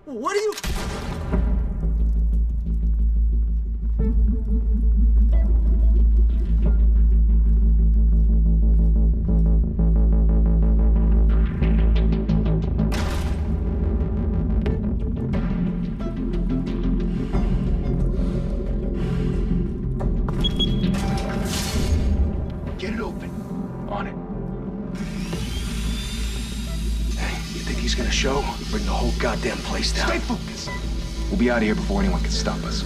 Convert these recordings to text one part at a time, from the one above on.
What are you... Get it open. On it. Hey, you think he's gonna show? Bring the whole goddamn place down. Stay focused. We'll be out of here before anyone can stop us.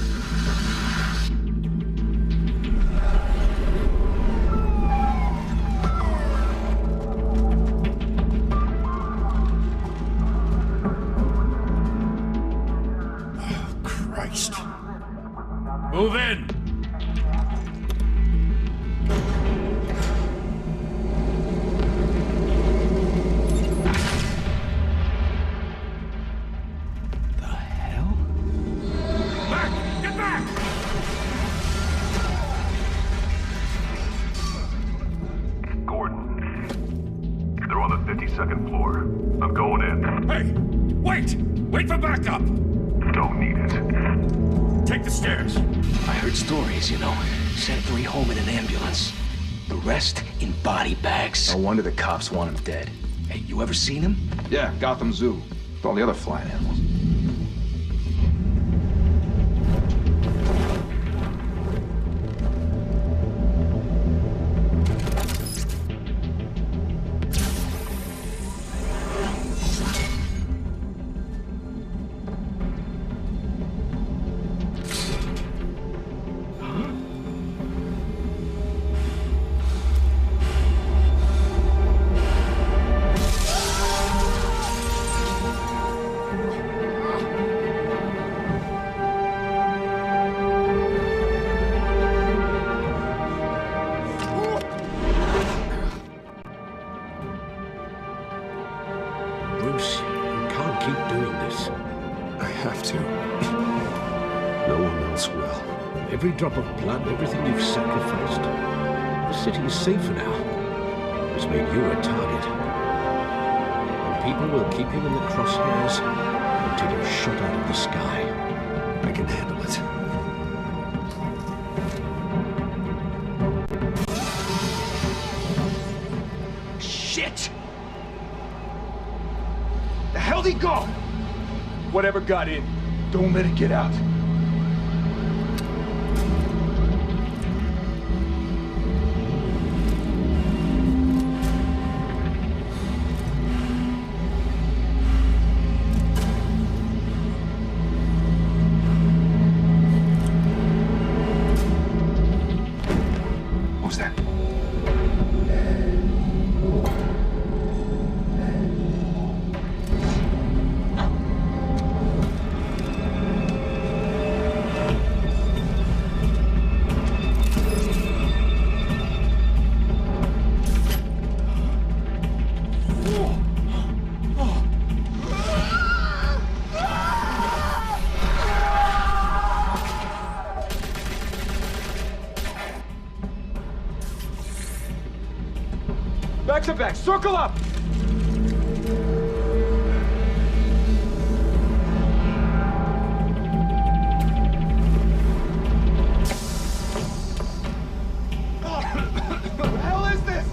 Oh, Christ. Move in! Second floor. I'm going in. Hey! Wait! Wait for backup! Don't need it. Take the stairs. I heard stories, you know. Sent 3 home in an ambulance. The rest in body bags. No wonder the cops want him dead. Hey, you ever seen him? Yeah, Gotham Zoo. With all the other flying animals. Bruce, you can't keep doing this. I have to. No one else will. Every drop of blood, everything you've sacrificed. The city is safer now. It's made you a target. And people will keep you in the crosshairs until you're shot out of the sky. I can handle it. Shit! The hell'd he go? Whatever got in, don't let it get out. What was that? Back to back, circle up! What the hell is this?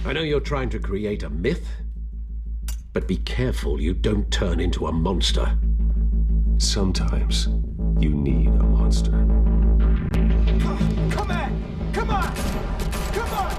I know you're trying to create a myth, but be careful you don't turn into a monster. Sometimes you need a monster. Come on! Come on! Come on!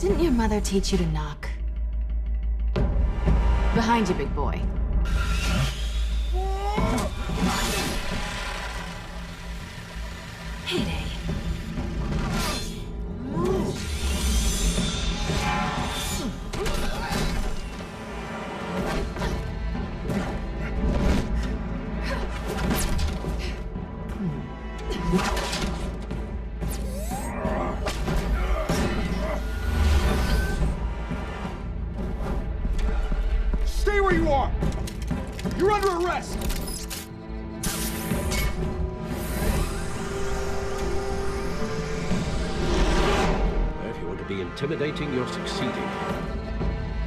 Didn't your mother teach you to knock? Behind you, big boy. Heyday. Stay where you are! You're under arrest! If you want to be intimidating, you're succeeding.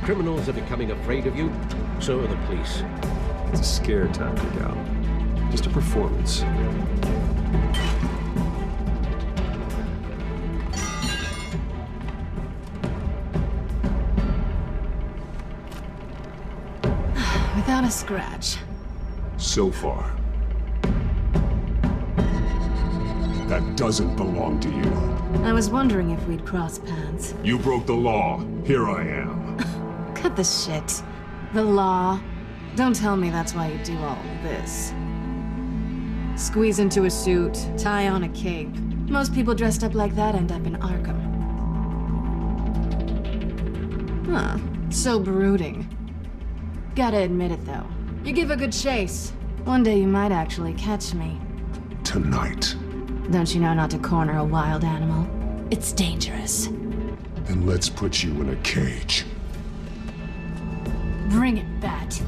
Criminals are becoming afraid of you, so are the police. It's a scare tactic, Al. Just a performance. Without a scratch. So far. That doesn't belong to you. I was wondering if we'd cross paths. You broke the law. Here I am. Cut the shit. The law. Don't tell me that's why you do all of this. Squeeze into a suit, tie on a cape. Most people dressed up like that end up in Arkham. Huh. So brooding. Gotta admit it, though. You give a good chase. One day you might actually catch me. Tonight. Don't you know not to corner a wild animal? It's dangerous. Then let's put you in a cage. Bring it, Bat.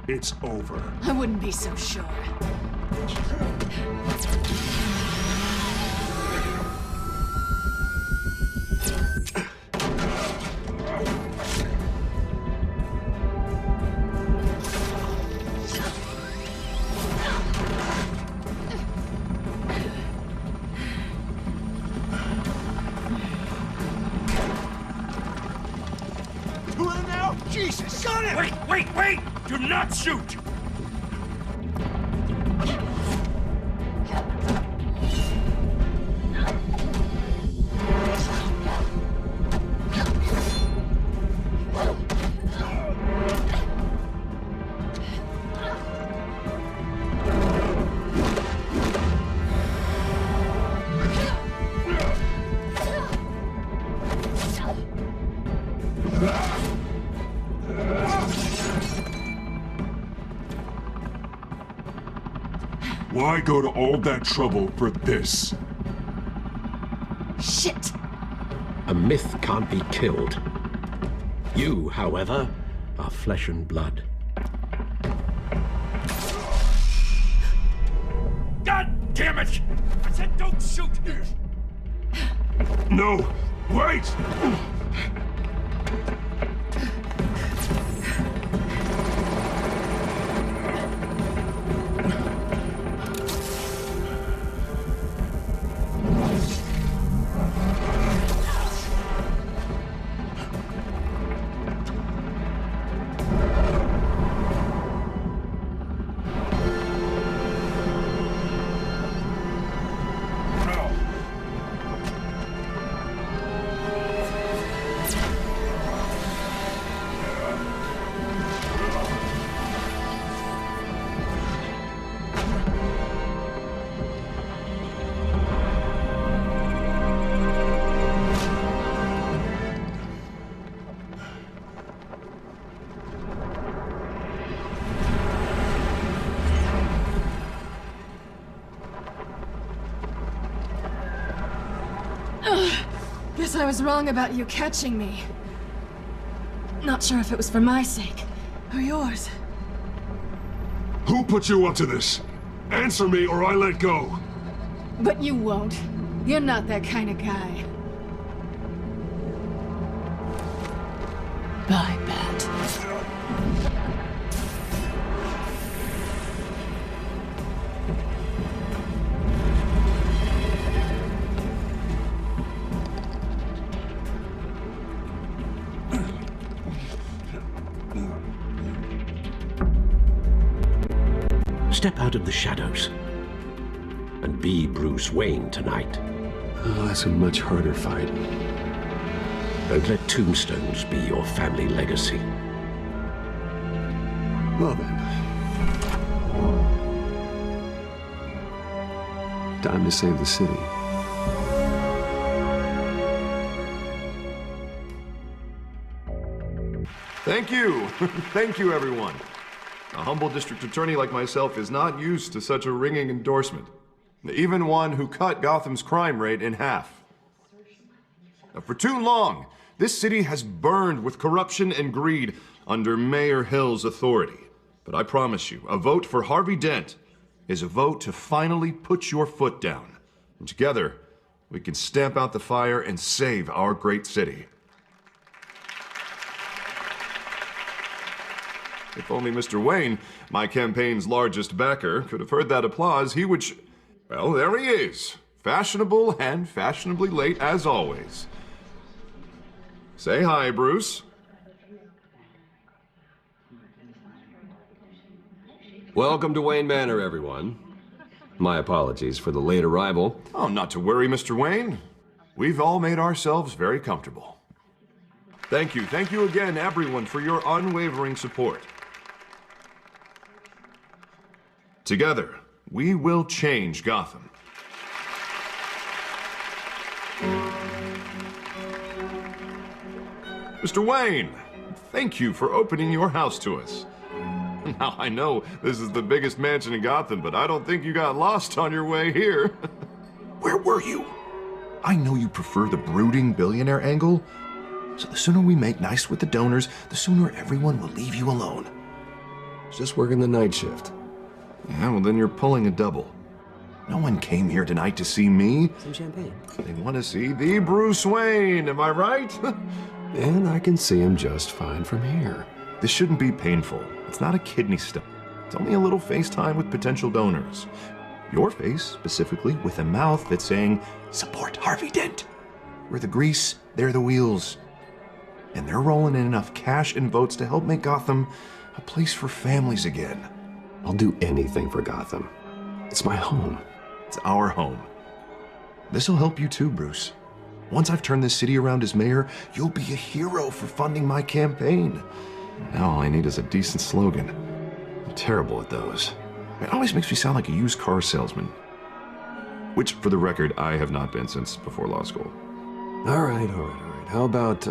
It's over. I wouldn't be so sure. Jesus! Got him! Wait! Do not shoot! Why go to all that trouble for this? Shit! A myth can't be killed. You, however, are flesh and blood. God damn it! I said don't shoot! No! Wait! Guess I was wrong about you catching me. Not sure if it was for my sake or yours. Who put you up to this? Answer me or I let go. But you won't. You're not that kind of guy. Bye, Bat. Step out of the shadows and be Bruce Wayne tonight. Oh, that's a much harder fight. Don't let tombstones be your family legacy. Well then. Time to save the city. Thank you. Thank you, everyone. A humble district attorney like myself is not used to such a ringing endorsement. Even one who cut Gotham's crime rate in half. For too long, this city has burned with corruption and greed under Mayor Hill's authority. But I promise you, a vote for Harvey Dent is a vote to finally put your foot down. And together, we can stamp out the fire and save our great city. If only Mr. Wayne, my campaign's largest backer, could have heard that applause, he would well, there he is. Fashionable and fashionably late as always. Say hi, Bruce. Welcome to Wayne Manor, everyone. My apologies for the late arrival. Oh, not to worry, Mr. Wayne. We've all made ourselves very comfortable. Thank you again, everyone, for your unwavering support. Together, we will change Gotham. Mr. Wayne, thank you for opening your house to us. Now, I know this is the biggest mansion in Gotham, but I don't think you got lost on your way here. Where were you? I know you prefer the brooding billionaire angle, so the sooner we make nice with the donors, the sooner everyone will leave you alone. Just working the night shift. Yeah, well then you're pulling a double. No one came here tonight to see me. Some champagne. They want to see the Bruce Wayne, am I right? And I can see him just fine from here. This shouldn't be painful. It's not a kidney stone. It's only a little FaceTime with potential donors. Your face, specifically, with a mouth that's saying, support Harvey Dent. We're the grease, they're the wheels. And they're rolling in enough cash and votes to help make Gotham a place for families again. I'll do anything for Gotham. It's my home. It's our home. This'll help you too, Bruce. Once I've turned this city around as mayor, you'll be a hero for funding my campaign. Now all I need is a decent slogan. I'm terrible at those. It always makes me sound like a used car salesman. Which, for the record, I have not been since before law school. All right. How about,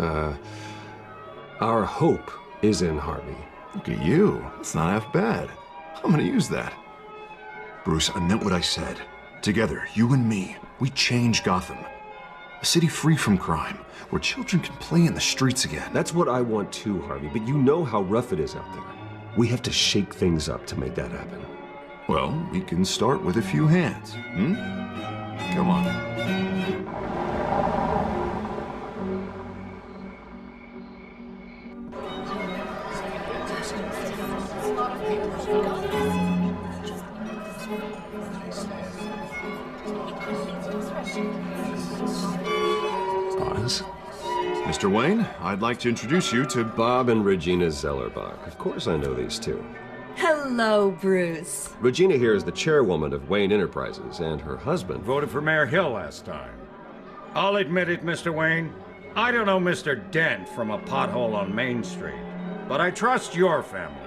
our hope is in Harvey? Look at you. That's not half bad. I'm gonna use that. Bruce, I meant what I said. Together, you and me, we change Gotham. A city free from crime, where children can play in the streets again. That's what I want too, Harvey, but you know how rough it is out there. We have to shake things up to make that happen. Well, we can start with a few hands, Come on. Pause. Mr. Wayne, I'd like to introduce you to Bob and Regina Zellerbach. Of course I know these two. Hello, Bruce. Regina here is the chairwoman of Wayne Enterprises, and her husband Voted for Mayor Hill last time. I'll admit it, Mr. Wayne. I don't know Mr. Dent from a pothole on Main Street, but I trust your family.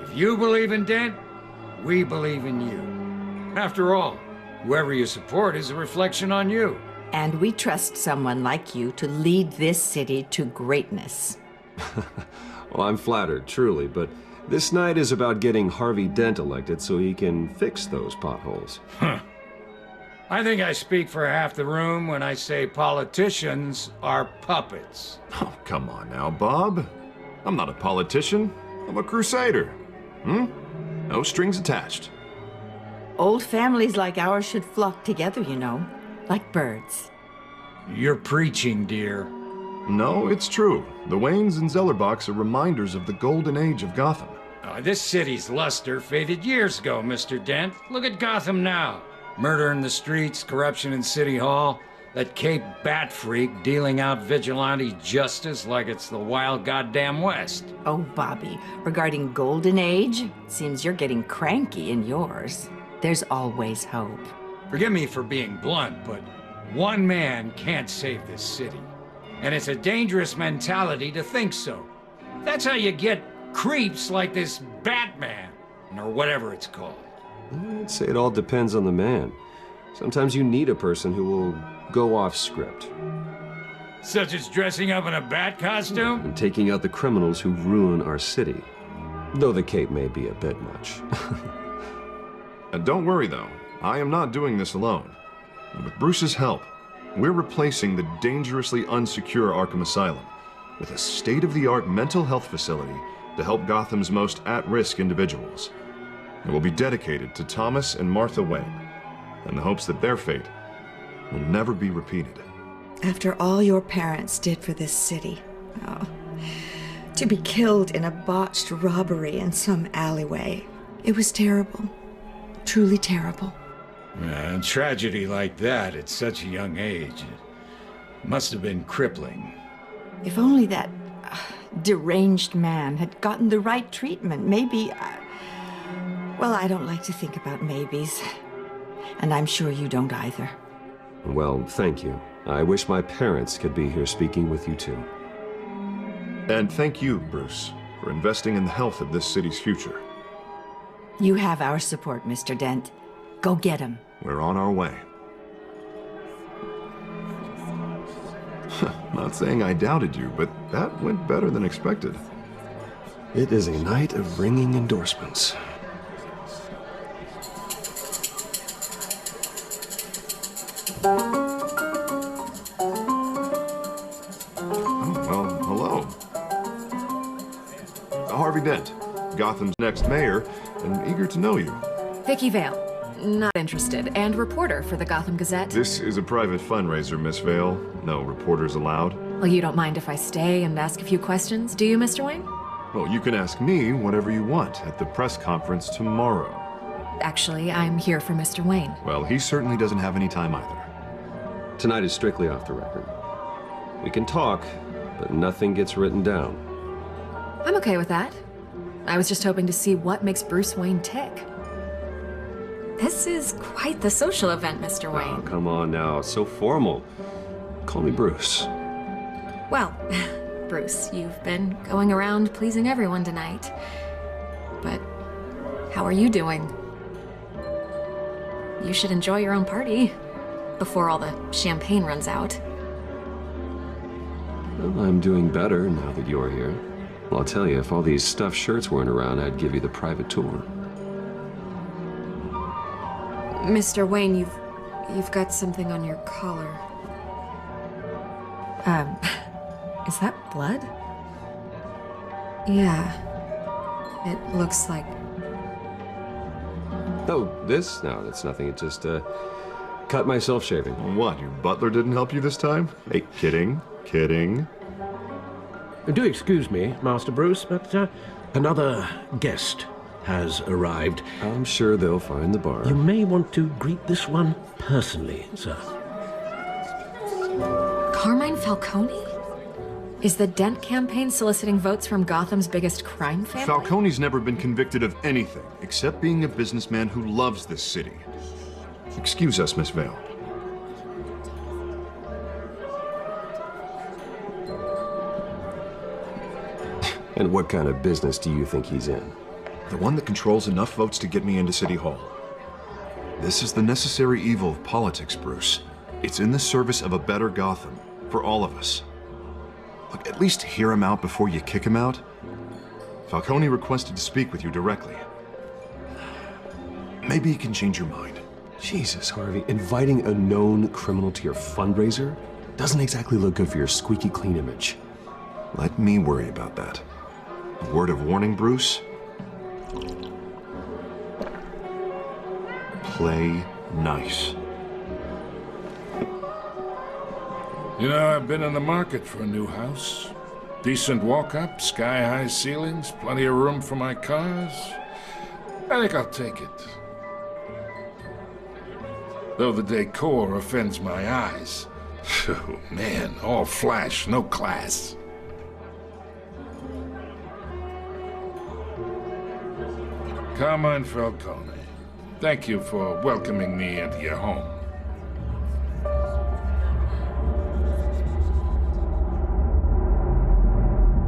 If you believe in Dent, we believe in you. After all, whoever you support is a reflection on you. And we trust someone like you to lead this city to greatness. Well, I'm flattered, truly, but this night is about getting Harvey Dent elected so he can fix those potholes. Huh. I think I speak for half the room when I say politicians are puppets. Oh, come on now, Bob. I'm not a politician. I'm a crusader. No strings attached. Old families like ours should flock together, you know, like birds. You're preaching, dear. No, it's true. The Waynes and Zellerbachs are reminders of the golden age of Gotham. This city's luster faded years ago, Mr. Dent. Look at Gotham now. Murder in the streets, corruption in City Hall, that Cape Bat freak dealing out vigilante justice like it's the wild goddamn West. Oh, Bobby, regarding Golden Age, seems you're getting cranky in yours. There's always hope. Forgive me for being blunt, but one man can't save this city. And it's a dangerous mentality to think so. That's how you get creeps like this Batman, or whatever it's called. I'd say it all depends on the man. Sometimes you need a person who will go off script. Such as dressing up in a bat costume? And taking out the criminals who ruin our city. Though the cape may be a bit much. Don't worry, though. I am not doing this alone. And with Bruce's help, we're replacing the dangerously unsecure Arkham Asylum with a state-of-the-art mental health facility to help Gotham's most at-risk individuals. It will be dedicated to Thomas and Martha Wayne, in the hopes that their fate will never be repeated. After all your parents did for this city, to be killed in a botched robbery in some alleyway, it was terrible. Truly terrible. A tragedy like that at such a young age must have been crippling. If only that deranged man had gotten the right treatment, maybe... well, I don't like to think about maybes. And I'm sure you don't either. Well, thank you. I wish my parents could be here speaking with you too. And thank you, Bruce, for investing in the health of this city's future. You have our support, Mr. Dent. Go get him. We're on our way. Not saying I doubted you, but that went better than expected. It is a night of ringing endorsements. Harvey Dent, Gotham's next mayor, and eager to know you. Vicky Vale, not interested, and reporter for the Gotham Gazette. This is a private fundraiser, Miss Vale. No reporters allowed. Well, you don't mind if I stay and ask a few questions, do you, Mr. Wayne? Well, you can ask me whatever you want at the press conference tomorrow. Actually, I'm here for Mr. Wayne. Well, he certainly doesn't have any time either. Tonight is strictly off the record. We can talk, but nothing gets written down. I'm okay with that. I was just hoping to see what makes Bruce Wayne tick. This is quite the social event, Mr. Wayne. Oh, come on now. So formal. Call me Bruce. Well, Bruce, you've been going around pleasing everyone tonight. But how are you doing? You should enjoy your own party before all the champagne runs out. Well, I'm doing better now that you're here. Well, I'll tell you, if all these stuffed shirts weren't around, I'd give you the private tour. Mr. Wayne, you've got something on your collar. Is that blood? Yeah. It looks like... Oh, this? No, that's nothing. It just, cut myself shaving. What, your butler didn't help you this time? Hey, kidding. Kidding. Do excuse me, Master Bruce, but another guest has arrived. I'm sure they'll find the bar. You may want to greet this one personally, sir. Carmine Falcone? Is the Dent campaign soliciting votes from Gotham's biggest crime family? Falcone's never been convicted of anything except being a businessman who loves this city. Excuse us, Miss Vale. And what kind of business do you think he's in? The one that controls enough votes to get me into City Hall. This is the necessary evil of politics, Bruce. It's in the service of a better Gotham, for all of us. Look, at least hear him out before you kick him out. Falcone requested to speak with you directly. Maybe he can change your mind. Jesus, Harvey, inviting a known criminal to your fundraiser doesn't exactly look good for your squeaky clean image. Let me worry about that. A word of warning, Bruce? Play nice. You know, I've been in the market for a new house. Decent walk-up, sky-high ceilings, plenty of room for my cars. I think I'll take it. Though the decor offends my eyes. Oh, man, all flash, no class. Carmine Falcone, thank you for welcoming me into your home.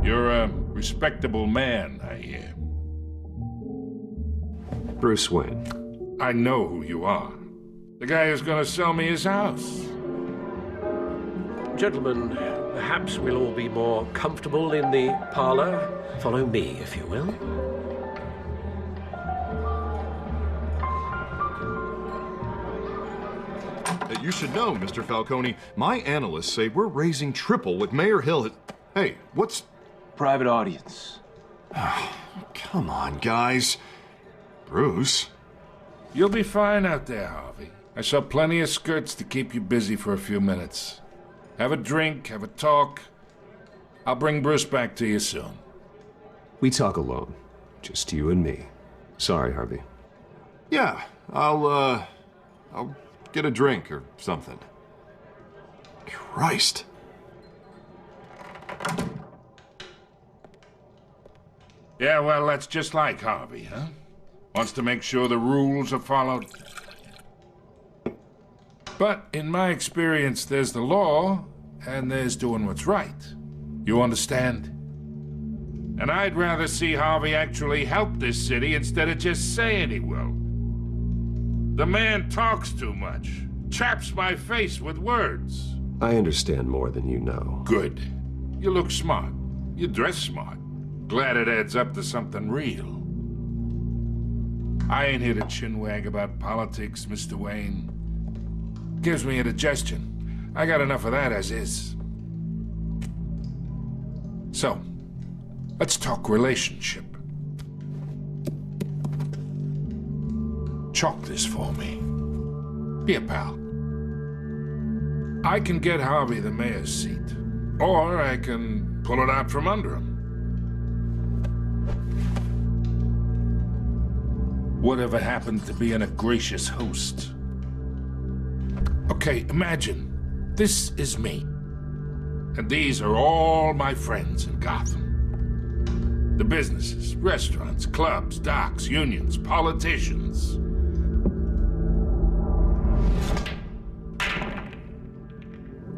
You're a respectable man, I hear. Bruce Wayne. I know who you are. The guy who's gonna sell me his house. Gentlemen, perhaps we'll all be more comfortable in the parlor. Follow me, if you will. You should know, Mr. Falcone, my analysts say we're raising triple with Mayor Hill. Hey, what's... Private audience. Come on, guys. Bruce? You'll be fine out there, Harvey. I saw plenty of skirts to keep you busy for a few minutes. Have a drink, have a talk. I'll bring Bruce back to you soon. We talk alone. Just you and me. Sorry, Harvey. Yeah, I'll get a drink or something. Christ. Yeah, well, that's just like Harvey, huh? Wants to make sure the rules are followed. But in my experience, there's the law, and there's doing what's right. You understand? And I'd rather see Harvey actually help this city instead of just saying he will. The man talks too much, chaps my face with words. I understand more than you know. Good. You look smart. You dress smart. Glad it adds up to something real. I ain't here to chinwag about politics, Mr. Wayne. Gives me indigestion. I got enough of that as is. So, let's talk relationship. Chalk this for me. Be a pal. I can get Harvey the mayor's seat, or I can pull it out from under him. Whatever happens to being a gracious host? Okay, imagine, this is me. And these are all my friends in Gotham. The businesses, restaurants, clubs, docks, unions, politicians.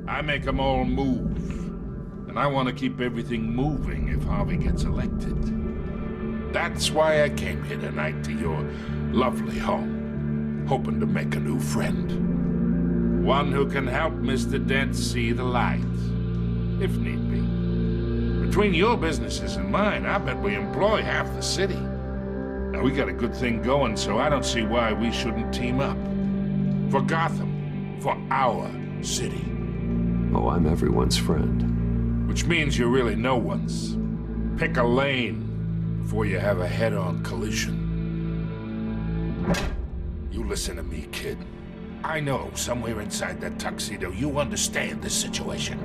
I make them all move. And I want to keep everything moving if Harvey gets elected. That's why I came here tonight to your lovely home, hoping to make a new friend. One who can help Mr. Dent see the light, if need be. Between your businesses and mine, I bet we employ half the city. Now, we got a good thing going, so I don't see why we shouldn't team up. For Gotham, for our city. Oh, I'm everyone's friend. Which means you're really no one's. Pick a lane before you have a head-on collision. You listen to me, kid. I know somewhere inside that tuxedo you understand this situation.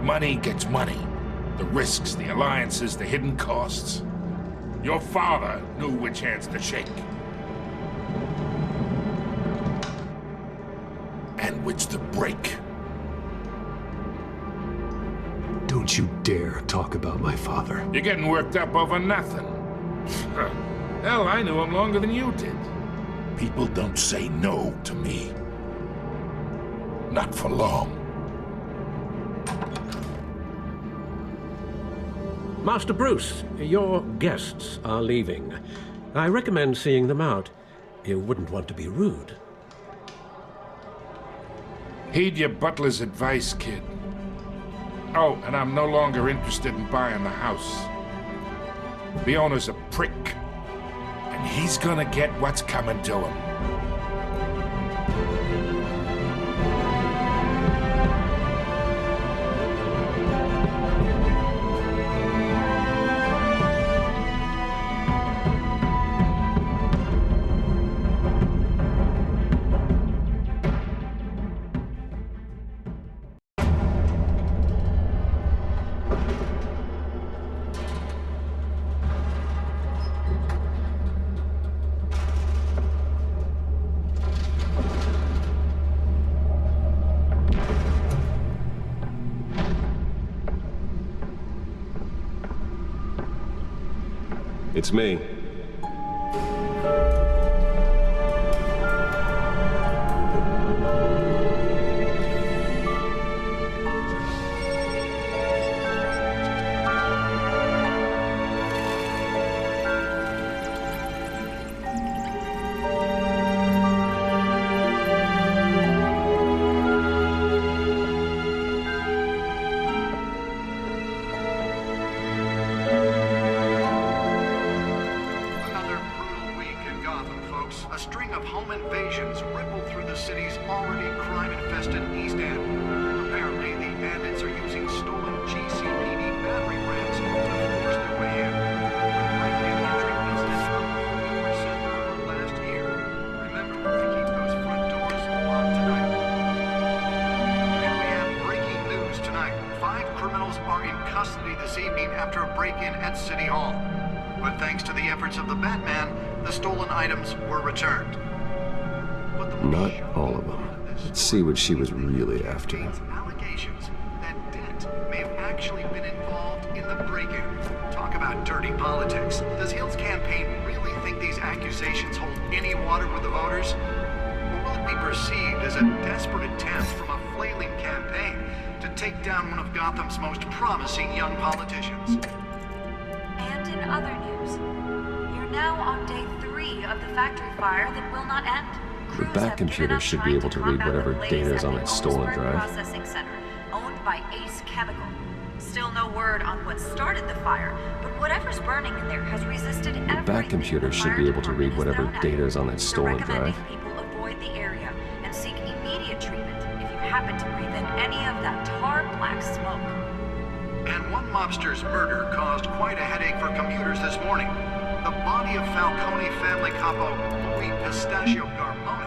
Money gets money. The risks, the alliances, the hidden costs. Your father knew which hands to shake. And which to break. Don't you dare talk about my father. You're getting worked up over nothing. Hell, I knew him longer than you did. People don't say no to me. Not for long. Master Bruce, your guests are leaving. I recommend seeing them out. You wouldn't want to be rude. Heed your butler's advice, kid. Oh, and I'm no longer interested in buying the house. The owner's a prick. And he's gonna get what's coming to him. It's me. Not all of them. Let's see what she was really after. Allegations that Dent may have actually been involved in the break-in. Talk about dirty politics. Does Hill's campaign really think these accusations hold any water with the voters? Or will it be perceived as a desperate attempt from a flailing campaign to take down one of Gotham's most promising young politicians? And in other news, you're now on day 3 of the factory fire that will not end. The back computer should be able to read whatever data is on that stolen drive. Processing center, owned by Ace Chemical. Still no word on what started the fire, but whatever's burning in there has resisted everything. The back computer should be able to read whatever data is on that stolen drive. People avoid the area and seek immediate treatment if you happen to breathe in any of that tar black smoke. And one mobster's murder caused quite a headache for commuters this morning. The body of Falcone family capo Louis Pistachio Garmone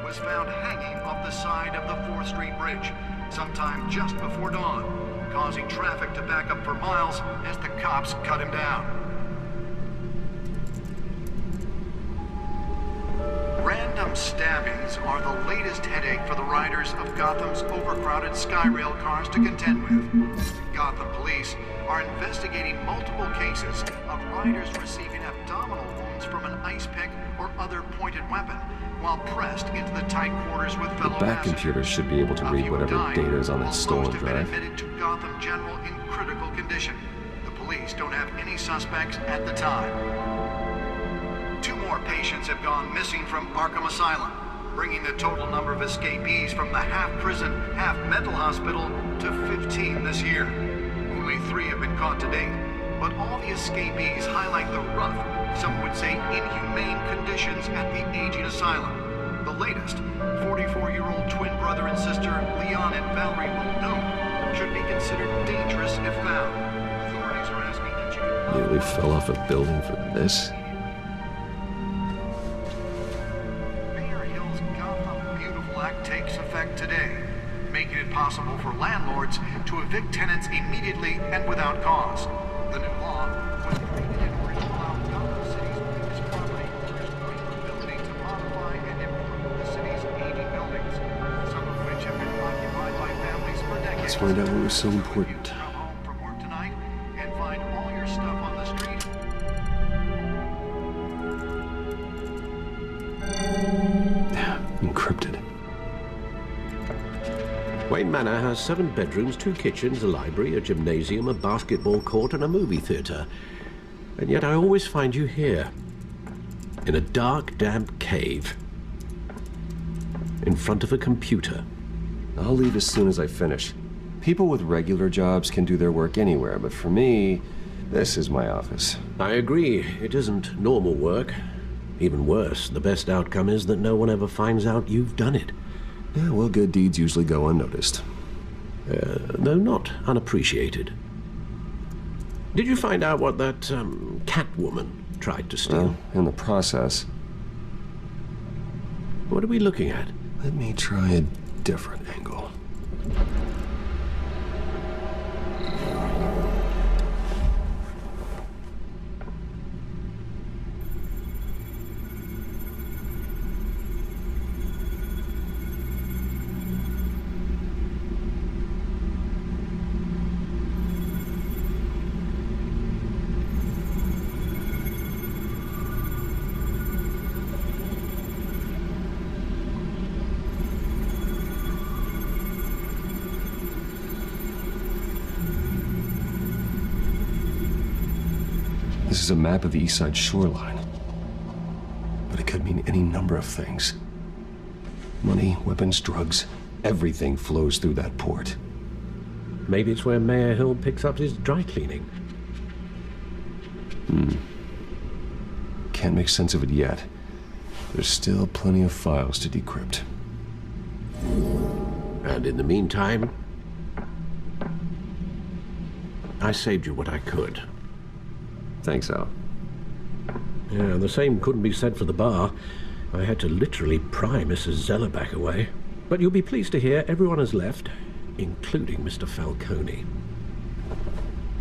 was found hanging off the side of the 4th Street Bridge sometime just before dawn, causing traffic to back up for miles as the cops cut him down. Random stabbings are the latest headache for the riders of Gotham's overcrowded Skyrail cars to contend with. Gotham police are investigating multiple cases of riders receiving abdominal wounds from an ice pick or other pointed weapon while pressed into the tight quarters with fellow passengers. The back computer should be able to read whatever data is on that stolen drive. Most have been admitted to Gotham General in critical condition. The police don't have any suspects at the time. 2 more patients have gone missing from Arkham Asylum, bringing the total number of escapees from the half-prison, half-mental hospital to 15 this year. Only 3 have been caught to date, but all the escapees highlight the rough, some would say inhumane conditions at the aging asylum. The latest, 44-year-old twin brother and sister Leon and Valerie Muldoon, should be considered dangerous if found. Authorities are asking that you... Nearly fell off a building for this? Takes effect today, making it possible for landlords to evict tenants immediately and without cause. The new law was created in order to allow Gotham City's weakest property owners great ability to modify and improve the city's aging buildings, some of which have been occupied by families for decades. Let's find out what was so important. Come home from work tonight and find all your stuff on the street. Encrypted. Wayne Manor has 7 bedrooms, 2 kitchens, a library, a gymnasium, a basketball court, and a movie theater. And yet I always find you here, in a dark, damp cave, in front of a computer. I'll leave as soon as I finish. People with regular jobs can do their work anywhere, but for me, this is my office. I agree. It isn't normal work. Even worse, the best outcome is that no one ever finds out you've done it. Yeah, well, good deeds usually go unnoticed. Though not unappreciated. Did you find out what that, Catwoman tried to steal? Well, in the process. What are we looking at? Let me try a different angle. This is a map of the East Side shoreline. But it could mean any number of things. Money, weapons, drugs, everything flows through that port. Maybe it's where Mayor Hill picks up his dry cleaning. Can't make sense of it yet. There's still plenty of files to decrypt. And in the meantime, I saved you what I could. Thanks, Al. Yeah, the same couldn't be said for the bar. I had to literally pry Mrs. Zellerback away. But you'll be pleased to hear everyone has left, including Mr. Falcone.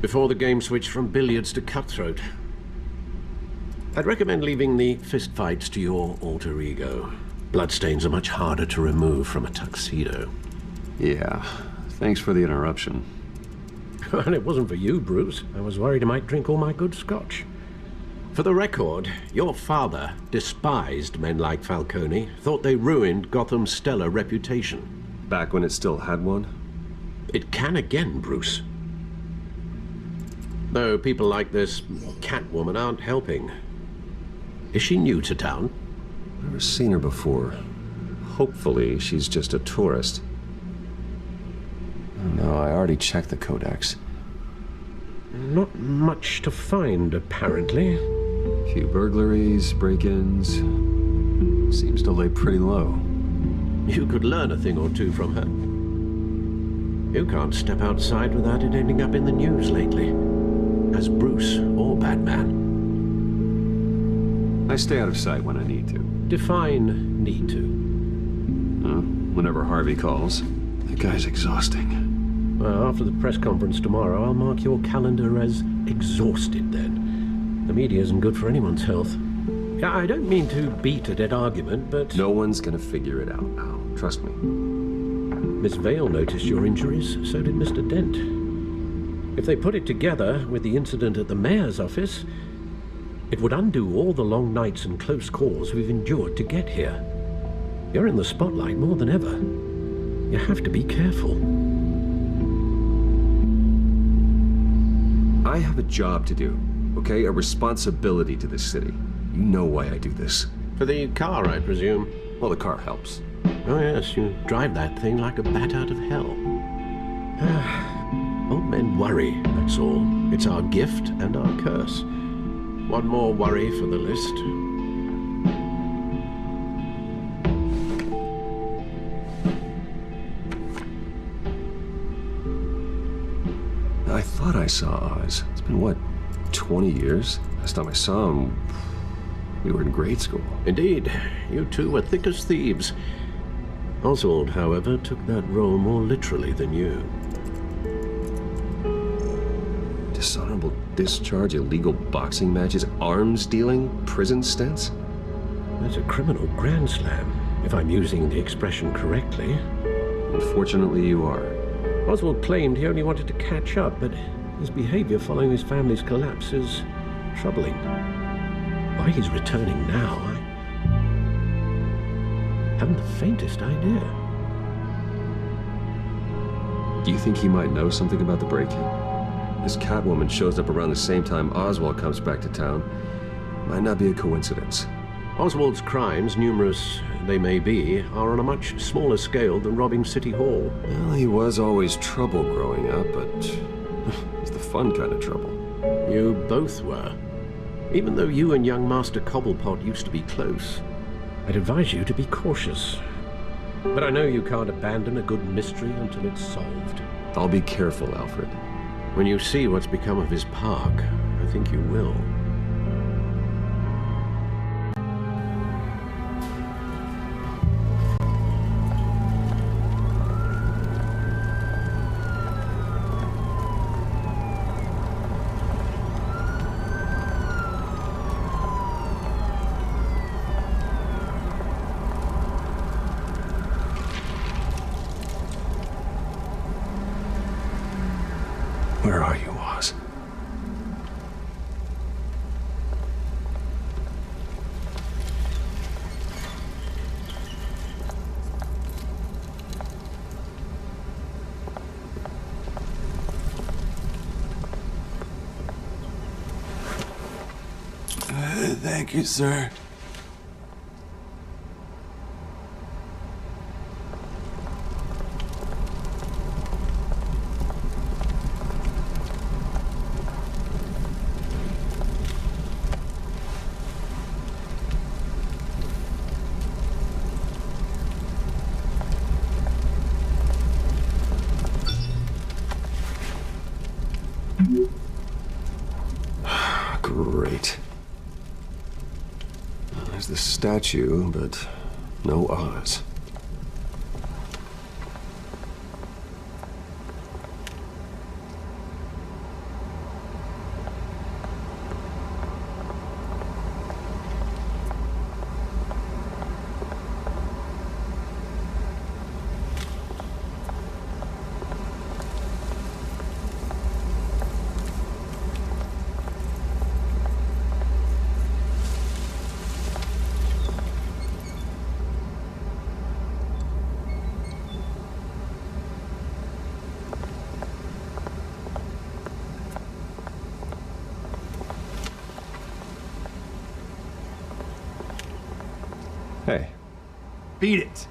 Before the game switched from billiards to cutthroat. I'd recommend leaving the fistfights to your alter ego. Bloodstains are much harder to remove from a tuxedo. Yeah, thanks for the interruption. And it wasn't for you, Bruce. I was worried I might drink all my good scotch. For the record, your father despised men like Falcone, thought they ruined Gotham's stellar reputation. Back when it still had one? It can again, Bruce. Though people like this Catwoman aren't helping. Is she new to town? Never seen her before. Hopefully, she's just a tourist. No, I already checked the codex. Not much to find, apparently. Few burglaries, break-ins. Seems to lay pretty low. You could learn a thing or two from her. You can't step outside without it ending up in the news lately. As Bruce or Batman. I stay out of sight when I need to. Define need to. Whenever Harvey calls. That guy's exhausting. Well, after the press conference tomorrow, I'll mark your calendar as exhausted then. The media isn't good for anyone's health. Yeah, I don't mean to beat a dead argument, but... No one's gonna figure it out now. Trust me. Miss Vale noticed your injuries, so did Mr. Dent. If they put it together with the incident at the mayor's office, it would undo all the long nights and close calls we've endured to get here. You're in the spotlight more than ever. You have to be careful. I have a job to do, okay? A responsibility to this city. You know why I do this. For the car, I presume. Well, the car helps. Oh yes, you drive that thing like a bat out of hell. Old men worry, that's all. It's our gift and our curse. One more worry for the list. I thought I saw Oz. It's been, what, 20 years? Last time I saw him, we were in grade school. Indeed. You two were thick as thieves. Oswald, however, took that role more literally than you. Dishonorable discharge, illegal boxing matches, arms dealing, prison stints? That's a criminal grand slam, if I'm using the expression correctly. Unfortunately, you are. Oswald claimed he only wanted to catch up, but his behavior following his family's collapse is troubling. Why he's returning now, I haven't the faintest idea. Do you think he might know something about the break-in? This Catwoman shows up around the same time Oswald comes back to town. Might not be a coincidence. Oswald's crimes, numerous they may be, are on a much smaller scale than robbing City Hall. Well, he was always trouble growing up, but it's the fun kind of trouble. You both were. Even though you and young Master Cobblepot used to be close, I'd advise you to be cautious. But I know you can't abandon a good mystery until it's solved. I'll be careful, Alfred. When you see what's become of his park, I think you will. Where are you, Oz? Thank you, sir. Great. There's the statue, but no Oz. Hey. Beat it.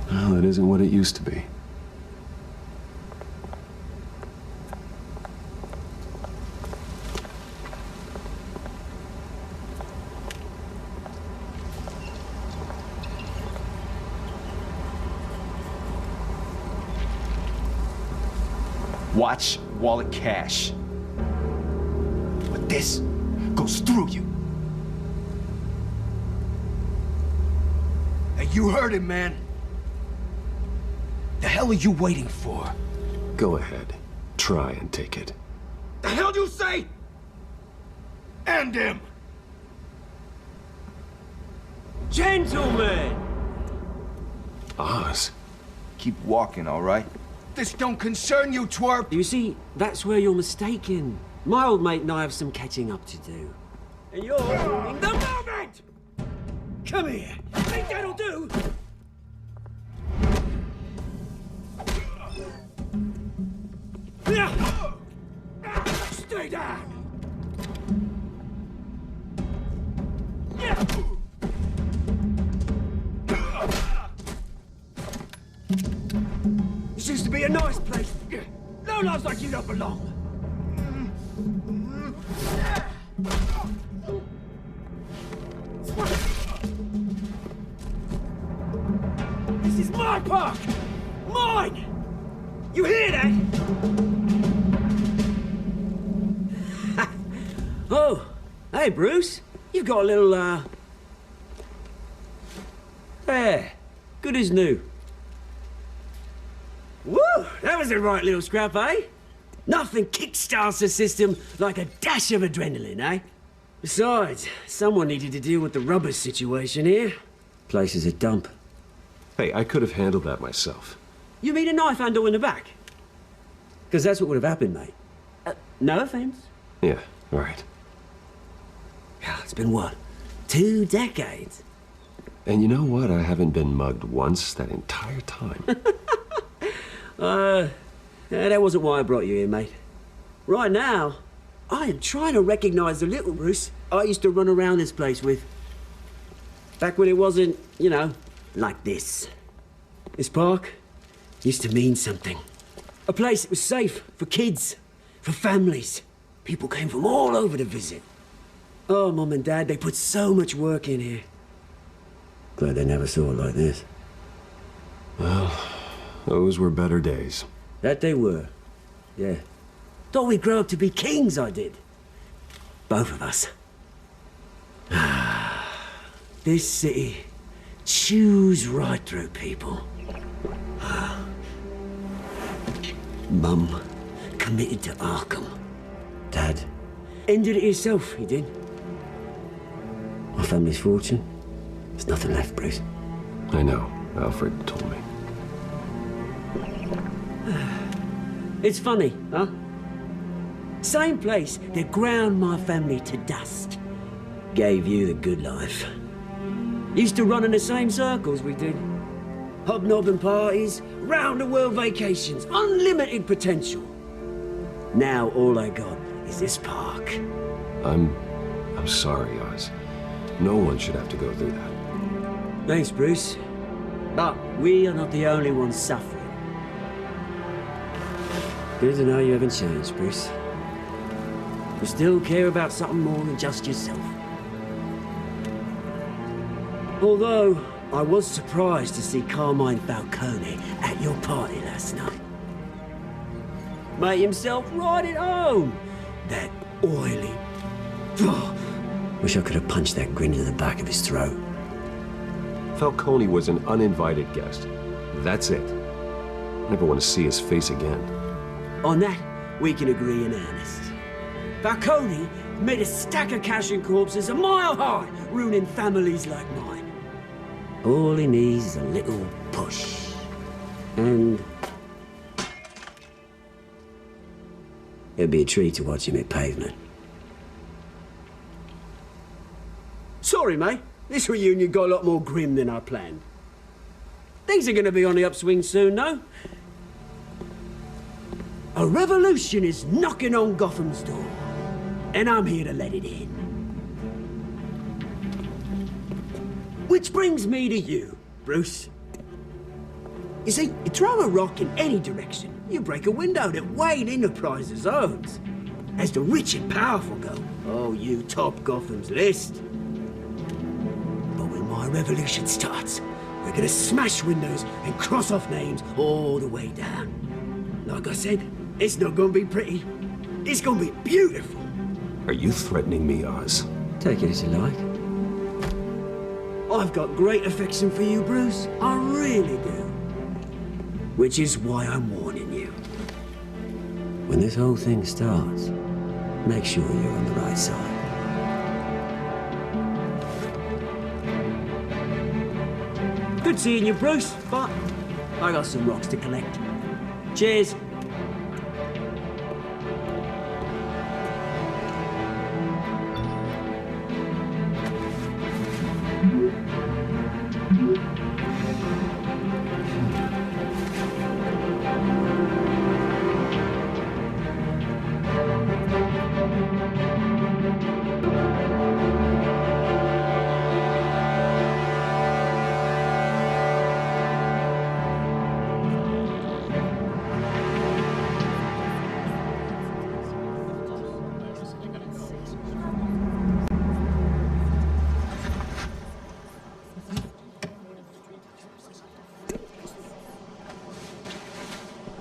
Well, it isn't what it used to be. Watch wallet cash. But this goes through you. Hey, you heard him, man. The hell are you waiting for? Go ahead. Try and take it. The hell do you say? End him! Gentlemen! Oz. Keep walking, all right? This don't concern you, twerp! You see, that's where you're mistaken. My old mate and I have some catching up to do. And you're ruining the moment! Come here. Think that'll do? Stay down! This used to be a nice place. No lives like you don't belong. This is my park! Mine! You hear that? Oh, hey, Bruce. You've got a little, There. Good as new. Woo! That was a right little scrap, eh? Nothing kickstarts the system like a dash of adrenaline, eh? Besides, someone needed to deal with the rubber situation here. Place is a dump. Hey, I could have handled that myself. You mean a knife handle in the back? Because that's what would have happened, mate. No offense. Yeah, right. It's been what? 2 decades? And you know what? I haven't been mugged once that entire time. That wasn't why I brought you here, mate. Right now, I am trying to recognize the little Bruce I used to run around this place with. Back when it wasn't, you know, like this. This park used to mean something. A place that was safe for kids, for families. People came from all over to visit. Oh, Mum and Dad, they put so much work in here. Glad they never saw it like this. Well, those were better days. That they were. Yeah. Thought we'd grow up to be kings, I did. Both of us. This city chews right through people. Mum committed to Arkham. Dad ended it himself, he did. My family's fortune. There's nothing left, Bruce. I know. Alfred told me. It's funny, huh? Same place that ground my family to dust. Gave you the good life. Used to run in the same circles we did. Hobnobbing parties, round-the-world vacations, unlimited potential. Now all I got is this park. I'm sorry, Oz. No one should have to go through that. Thanks, Bruce. But we are not the only ones suffering. Good to know you haven't changed, Bruce. You still care about something more than just yourself. Although, I was surprised to see Carmine Falcone at your party last night. Made himself right at home. That oily... Oh, wish I could have punched that grin to the back of his throat. Falcone was an uninvited guest. That's it. Never want to see his face again. On that, we can agree in earnest. Falcone made a stack of cash and corpses a mile high, ruining families like mine. All he needs is a little push. And... it'd be a treat to watch him hit pavement. Sorry, mate. This reunion got a lot more grim than I planned. Things are gonna be on the upswing soon, though. A revolution is knocking on Gotham's door, and I'm here to let it in. Which brings me to you, Bruce. You see, you throw a rock in any direction, you break a window that Wayne Enterprises owns. As the rich and powerful go, oh, you top Gotham's list. But when my revolution starts, we're gonna smash windows and cross off names all the way down. Like I said, it's not gonna be pretty. It's gonna be beautiful. Are you threatening me, Oz? Take it as you like. I've got great affection for you, Bruce. I really do. Which is why I'm warning you. When this whole thing starts, make sure you're on the right side. Good seeing you, Bruce, but I got some rocks to collect. Cheers.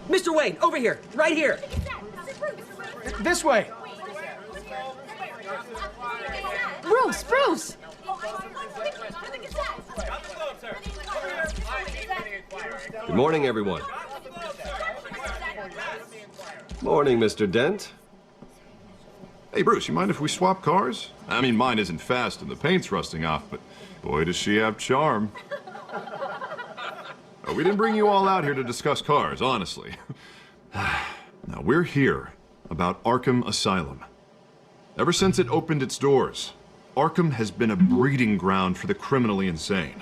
Mr. Wayne, over here, right here. This way. Bruce, Bruce! Good morning, everyone. Morning, Mr. Dent. Hey, Bruce, you mind if we swap cars? I mean, mine isn't fast and the paint's rusting off, but boy, does she have charm. We didn't bring you all out here to discuss cars, honestly. Now, we're here about Arkham Asylum. Ever since it opened its doors, Arkham has been a breeding ground for the criminally insane.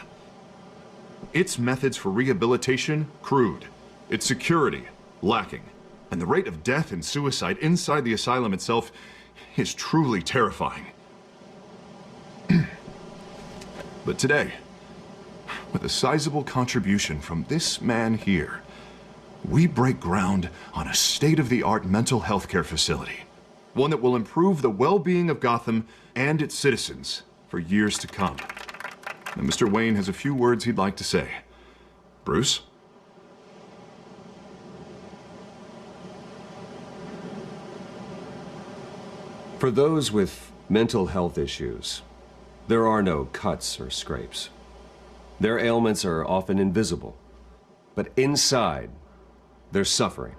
Its methods for rehabilitation, crude. Its security, lacking. And the rate of death and suicide inside the asylum itself is truly terrifying. But today, with a sizable contribution from this man here, we break ground on a state-of-the-art mental health care facility. One that will improve the well-being of Gotham and its citizens for years to come. And Mr. Wayne has a few words he'd like to say. Bruce? For those with mental health issues, there are no cuts or scrapes. Their ailments are often invisible, but inside, they're suffering.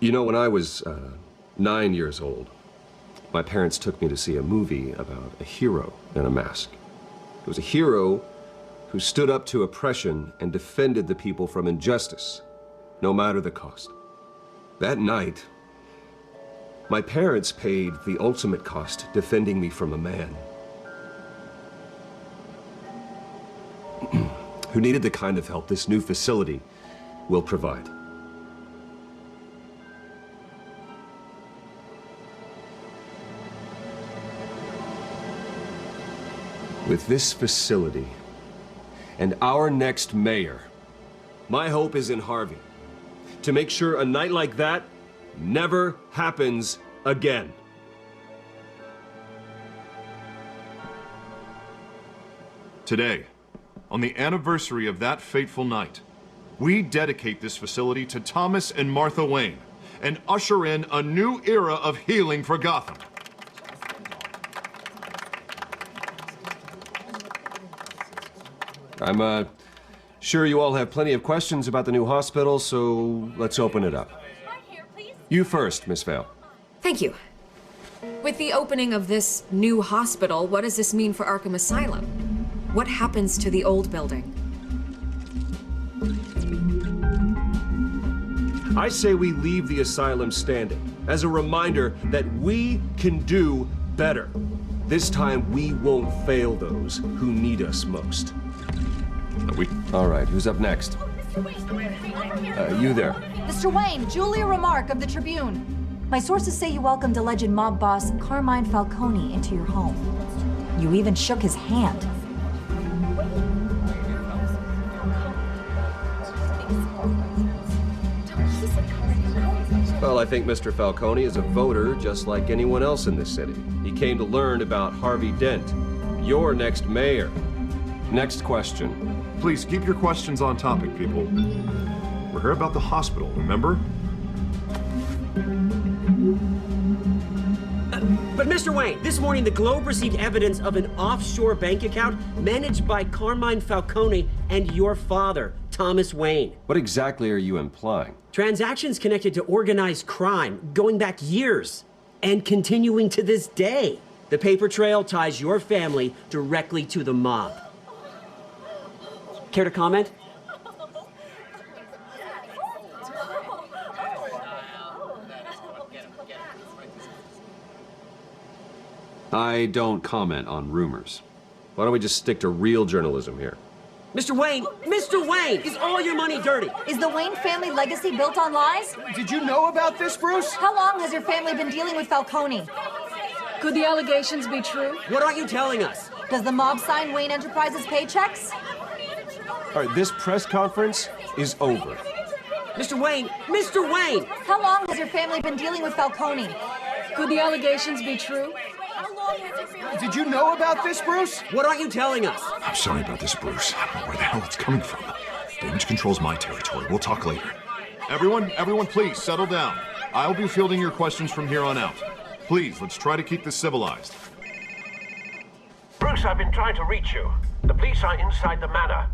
You know, when I was 9 years old, my parents took me to see a movie about a hero in a mask. It was a hero who stood up to oppression and defended the people from injustice, no matter the cost. That night, my parents paid the ultimate cost defending me from a man who needed the kind of help this new facility will provide. With this facility and our next mayor, my hope is in Harvey, to make sure a night like that never happens again. Today, on the anniversary of that fateful night, we dedicate this facility to Thomas and Martha Wayne and usher in a new era of healing for Gotham. I'm sure you all have plenty of questions about the new hospital, so let's open it up. You first, Miss Vale. Thank you. With the opening of this new hospital, what does this mean for Arkham Asylum? What happens to the old building? I say we leave the asylum standing as a reminder that we can do better. This time, we won't fail those who need us most. All right, who's up next? You there. Mr. Wayne, Julia Remark of the Tribune. My sources say you welcomed alleged mob boss Carmine Falcone into your home. You even shook his hand. Well, I think Mr. Falcone is a voter just like anyone else in this city. He came to learn about Harvey Dent, your next mayor. Next question. Please keep your questions on topic, people. We're here about the hospital, remember? But Mr. Wayne, this morning the Globe received evidence of an offshore bank account managed by Carmine Falcone and your father, Thomas Wayne. What exactly are you implying? Transactions connected to organized crime going back years and continuing to this day. The paper trail ties your family directly to the mob. Care to comment? I don't comment on rumors. Why don't we just stick to real journalism here? Mr. Wayne, is all your money dirty? Is the Wayne family legacy built on lies? Did you know about this, Bruce? How long has your family been dealing with Falcone? Could the allegations be true? What aren't you telling us? Does the mob sign Wayne Enterprises paychecks? All right, this press conference is over. Mr. Wayne! How long has your family been dealing with Falcone? Could the allegations be true? Did you know about this, Bruce? What aren't you telling us? I'm sorry about this, Bruce. I don't know where the hell it's coming from. Damage control's my territory. We'll talk later. Everyone, please settle down. I'll be fielding your questions from here on out. Please, let's try to keep this civilized. Bruce, I've been trying to reach you. The police are inside the manor.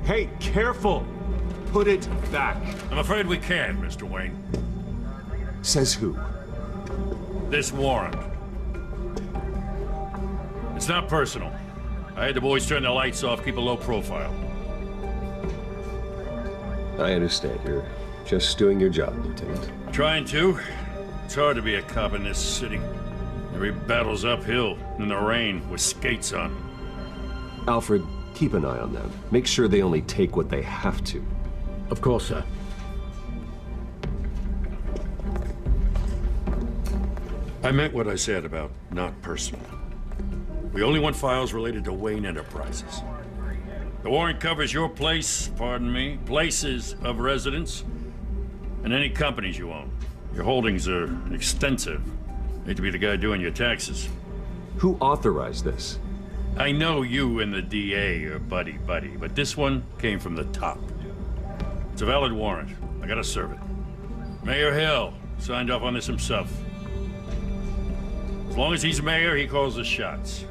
Hey, careful! Put it back. I'm afraid we can't, Mr. Wayne. Says who? This warrant. It's not personal. I had the boys turn the lights off, keep a low profile. I understand. You're just doing your job, Lieutenant. Trying to. It's hard to be a cop in this city. Every battle's uphill, in the rain, with skates on. Alfred, keep an eye on them. Make sure they only take what they have to. Of course, sir. I meant what I said about not personal. We only want files related to Wayne Enterprises. The warrant covers your place, pardon me, places of residence, and any companies you own. Your holdings are extensive. Hate to be the guy doing your taxes. Who authorized this? I know you and the DA are buddy-buddy, but this one came from the top. It's a valid warrant. I gotta serve it. Mayor Hill signed off on this himself. As long as he's mayor, he calls the shots.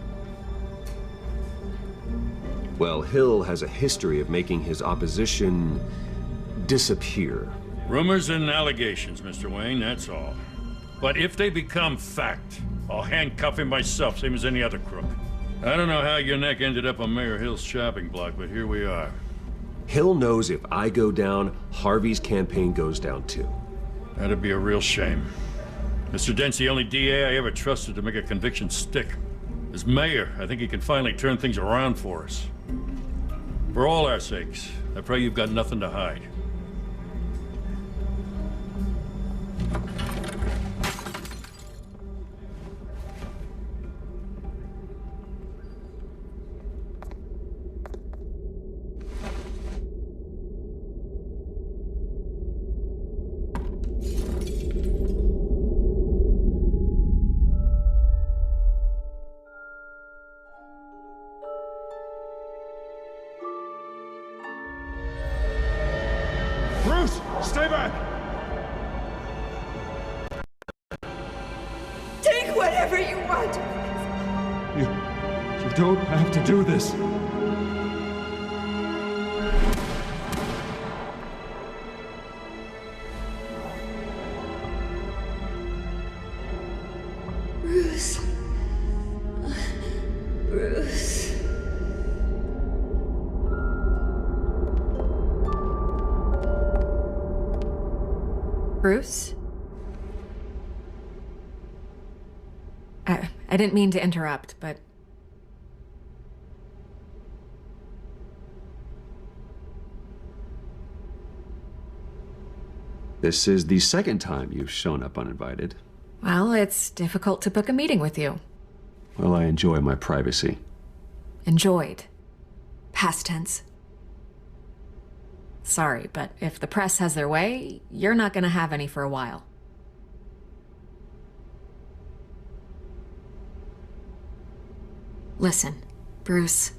Well, Hill has a history of making his opposition disappear Rumors and allegations, Mr. Wayne, that's all. But if they become fact, I'll handcuff him myself, same as any other crook. I don't know how your neck ended up on Mayor Hill's shopping block, but here we are. Hill knows if I go down, Harvey's campaign goes down too. That'd be a real shame. Mr. Dent's the only DA I ever trusted to make a conviction stick. As mayor, I think he can finally turn things around for us. For all our sakes, I pray you've got nothing to hide. Bruce, stay back! Take whatever you want. You don't have to do this. Bruce. Bruce. Bruce? I didn't mean to interrupt, but... This is the second time you've shown up uninvited. Well, it's difficult to book a meeting with you. Well, I enjoy my privacy. Enjoyed. Past tense. Sorry, but if the press has their way, you're not gonna have any for a while. Listen, Bruce.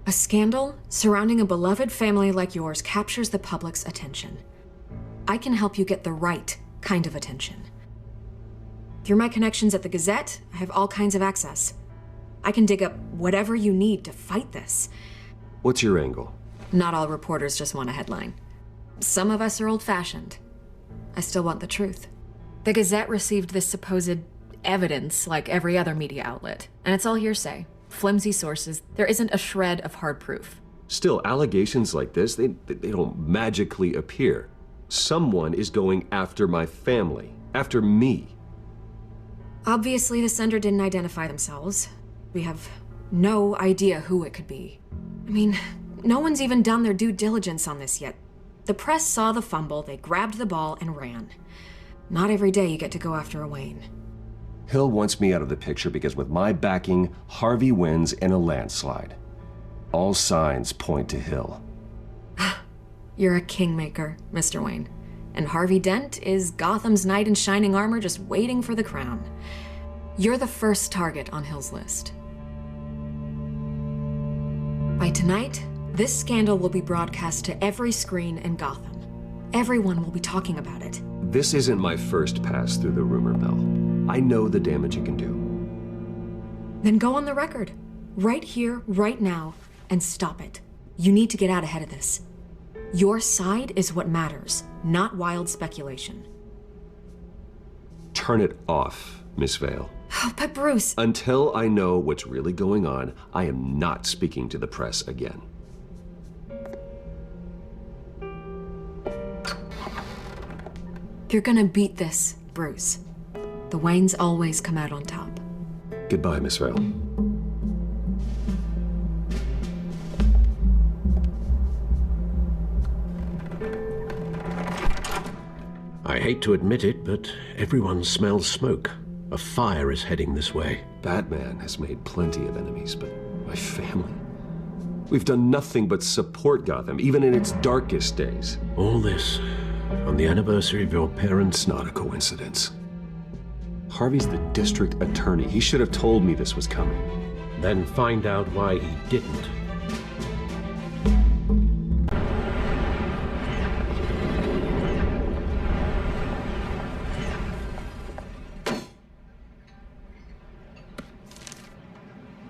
A scandal surrounding a beloved family like yours captures the public's attention. I can help you get the right kind of attention. Through my connections at the Gazette, I have all kinds of access. I can dig up whatever you need to fight this. What's your angle? Not all reporters just want a headline. Some of us are old-fashioned. I still want the truth. The Gazette received this supposed evidence like every other media outlet, and it's all hearsay. Flimsy sources. There isn't a shred of hard proof. Still, allegations like this, they don't magically appear. Someone is going after my family, after me. Obviously, the sender didn't identify themselves. We have no idea who it could be. I mean, no one's even done their due diligence on this yet. The press saw the fumble, they grabbed the ball and ran. Not every day you get to go after a Wayne. Hill wants me out of the picture because with my backing, Harvey wins in a landslide. All signs point to Hill. You're a kingmaker, Mr. Wayne. And Harvey Dent is Gotham's knight in shining armor just waiting for the crown. You're the first target on Hill's list. By tonight, this scandal will be broadcast to every screen in Gotham. Everyone will be talking about it. This isn't my first pass through the rumor mill. I know the damage it can do. Then go on the record. Right here, right now, and stop it. You need to get out ahead of this. Your side is what matters, not wild speculation. Turn it off, Miss Vale. Oh, but Bruce... Until I know what's really going on, I am not speaking to the press again. You're gonna beat this, Bruce. The Waynes always come out on top. Goodbye, Miss Vale. I hate to admit it, but everyone smells smoke. A fire is heading this way. Batman has made plenty of enemies, but my family? We've done nothing but support Gotham, even in its darkest days. All this on the anniversary of your parents'... Not a coincidence. Harvey's the district attorney. He should have told me this was coming. Then find out why he didn't.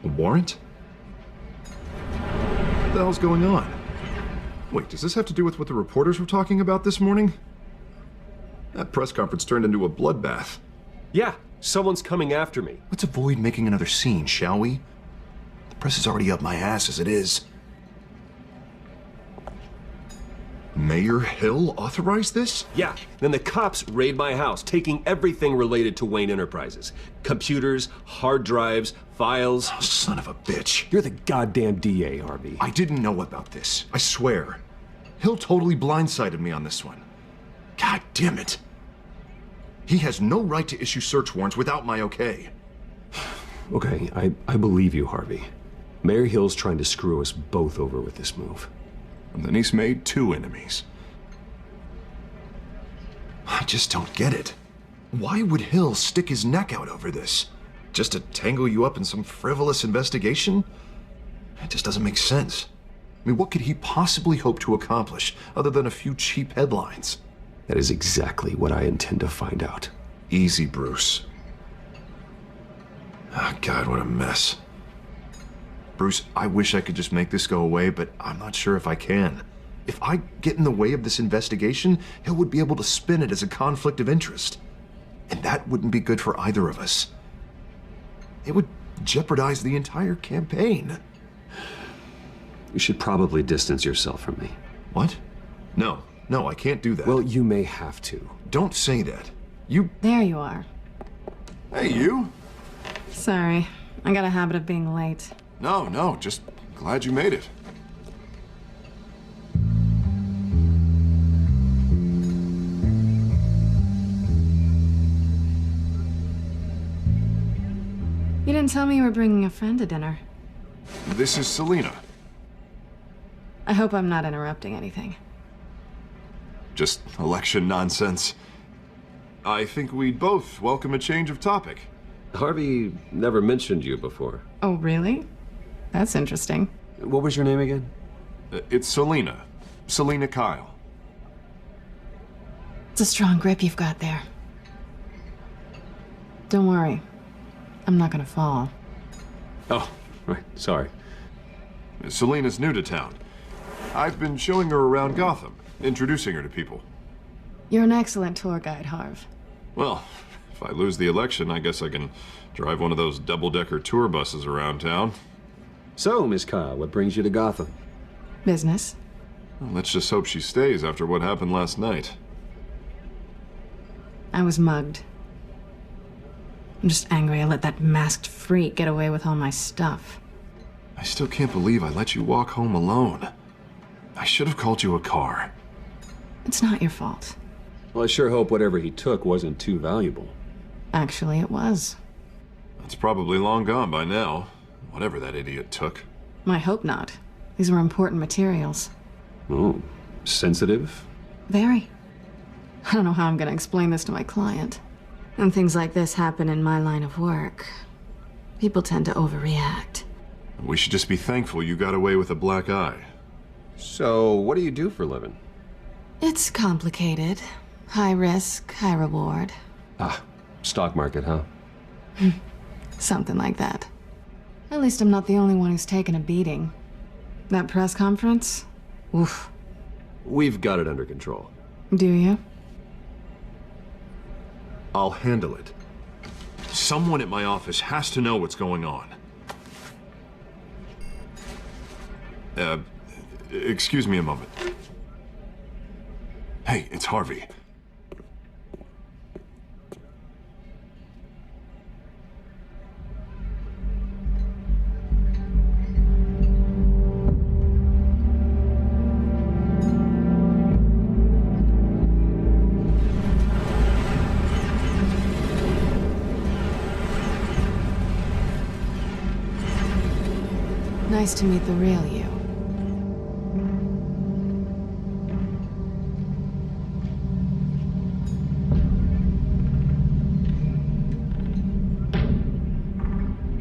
A warrant? What the hell's going on? Wait, does this have to do with what the reporters were talking about this morning? That press conference turned into a bloodbath. Yeah, someone's coming after me. Let's avoid making another scene, shall we? The press is already up my ass as it is. Mayor Hill authorized this? Yeah, then the cops raid my house, taking everything related to Wayne Enterprises. Computers, hard drives, files. Oh, son of a bitch. You're the goddamn DA, Harvey. I didn't know about this, I swear. Hill totally blindsided me on this one. God damn it. He has no right to issue search warrants without my okay. Okay, I believe you, Harvey. Mayor Hill's trying to screw us both over with this move. And then he's made 2 enemies. I just don't get it. Why would Hill stick his neck out over this? Just to tangle you up in some frivolous investigation? It just doesn't make sense. I mean, what could he possibly hope to accomplish other than a few cheap headlines? That is exactly what I intend to find out. Easy, Bruce. Oh, God, what a mess. Bruce, I wish I could just make this go away, but I'm not sure if I can. If I get in the way of this investigation, Hill would be able to spin it as a conflict of interest. And that wouldn't be good for either of us. It would jeopardize the entire campaign. You should probably distance yourself from me. What? No, I can't do that. Well, you may have to. Don't say that. You... There you are. Hey, you. Sorry, I got a habit of being late. No, just glad you made it. You didn't tell me you were bringing a friend to dinner. This is Selina. I hope I'm not interrupting anything. Just election nonsense. I think we'd both welcome a change of topic. Harvey never mentioned you before. Oh, really? That's interesting. What was your name again? It's Selina. Selina Kyle. It's a strong grip you've got there. Don't worry. I'm not gonna fall. Oh, right. Sorry. Selina's new to town. I've been showing her around Gotham, introducing her to people. You're an excellent tour guide, Harv. Well, if I lose the election, I guess I can drive one of those double-decker tour buses around town. So, Miss Kyle, what brings you to Gotham? Business. Well, let's just hope she stays after what happened last night. I was mugged. I'm just angry I let that masked freak get away with all my stuff. I still can't believe I let you walk home alone. I should have called you a car. It's not your fault. Well, I sure hope whatever he took wasn't too valuable. Actually, it was. It's probably long gone by now, whatever that idiot took. I hope not. These were important materials. Oh, sensitive? Very. I don't know how I'm gonna explain this to my client. And things like this happen in my line of work. People tend to overreact. We should just be thankful you got away with a black eye. So, what do you do for a living? It's complicated. High risk, high reward. Ah, stock market, huh? Something like that. At least I'm not the only one who's taken a beating. That press conference? Oof. We've got it under control. Do you? I'll handle it. Someone at my office has to know what's going on. Excuse me a moment. Hey, it's Harvey. Nice to meet the real you.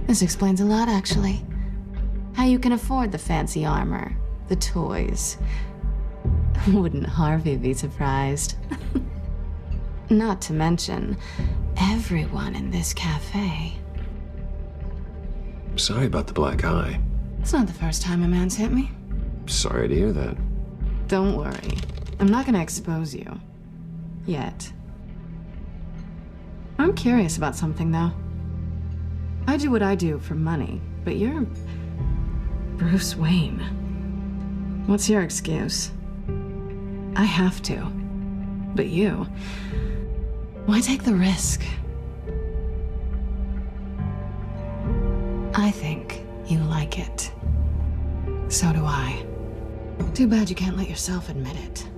This explains a lot, actually. How you can afford the fancy armor, the toys. Wouldn't Harvey be surprised? Not to mention, everyone in this cafe. Sorry about the black eye. It's not the first time a man's hit me. Sorry to hear that. Don't worry. I'm not gonna expose you. Yet. I'm curious about something, though. I do what I do for money, but you're Bruce Wayne. What's your excuse? I have to. But you, why take the risk? I think you like it. So do I. Too bad you can't let yourself admit it.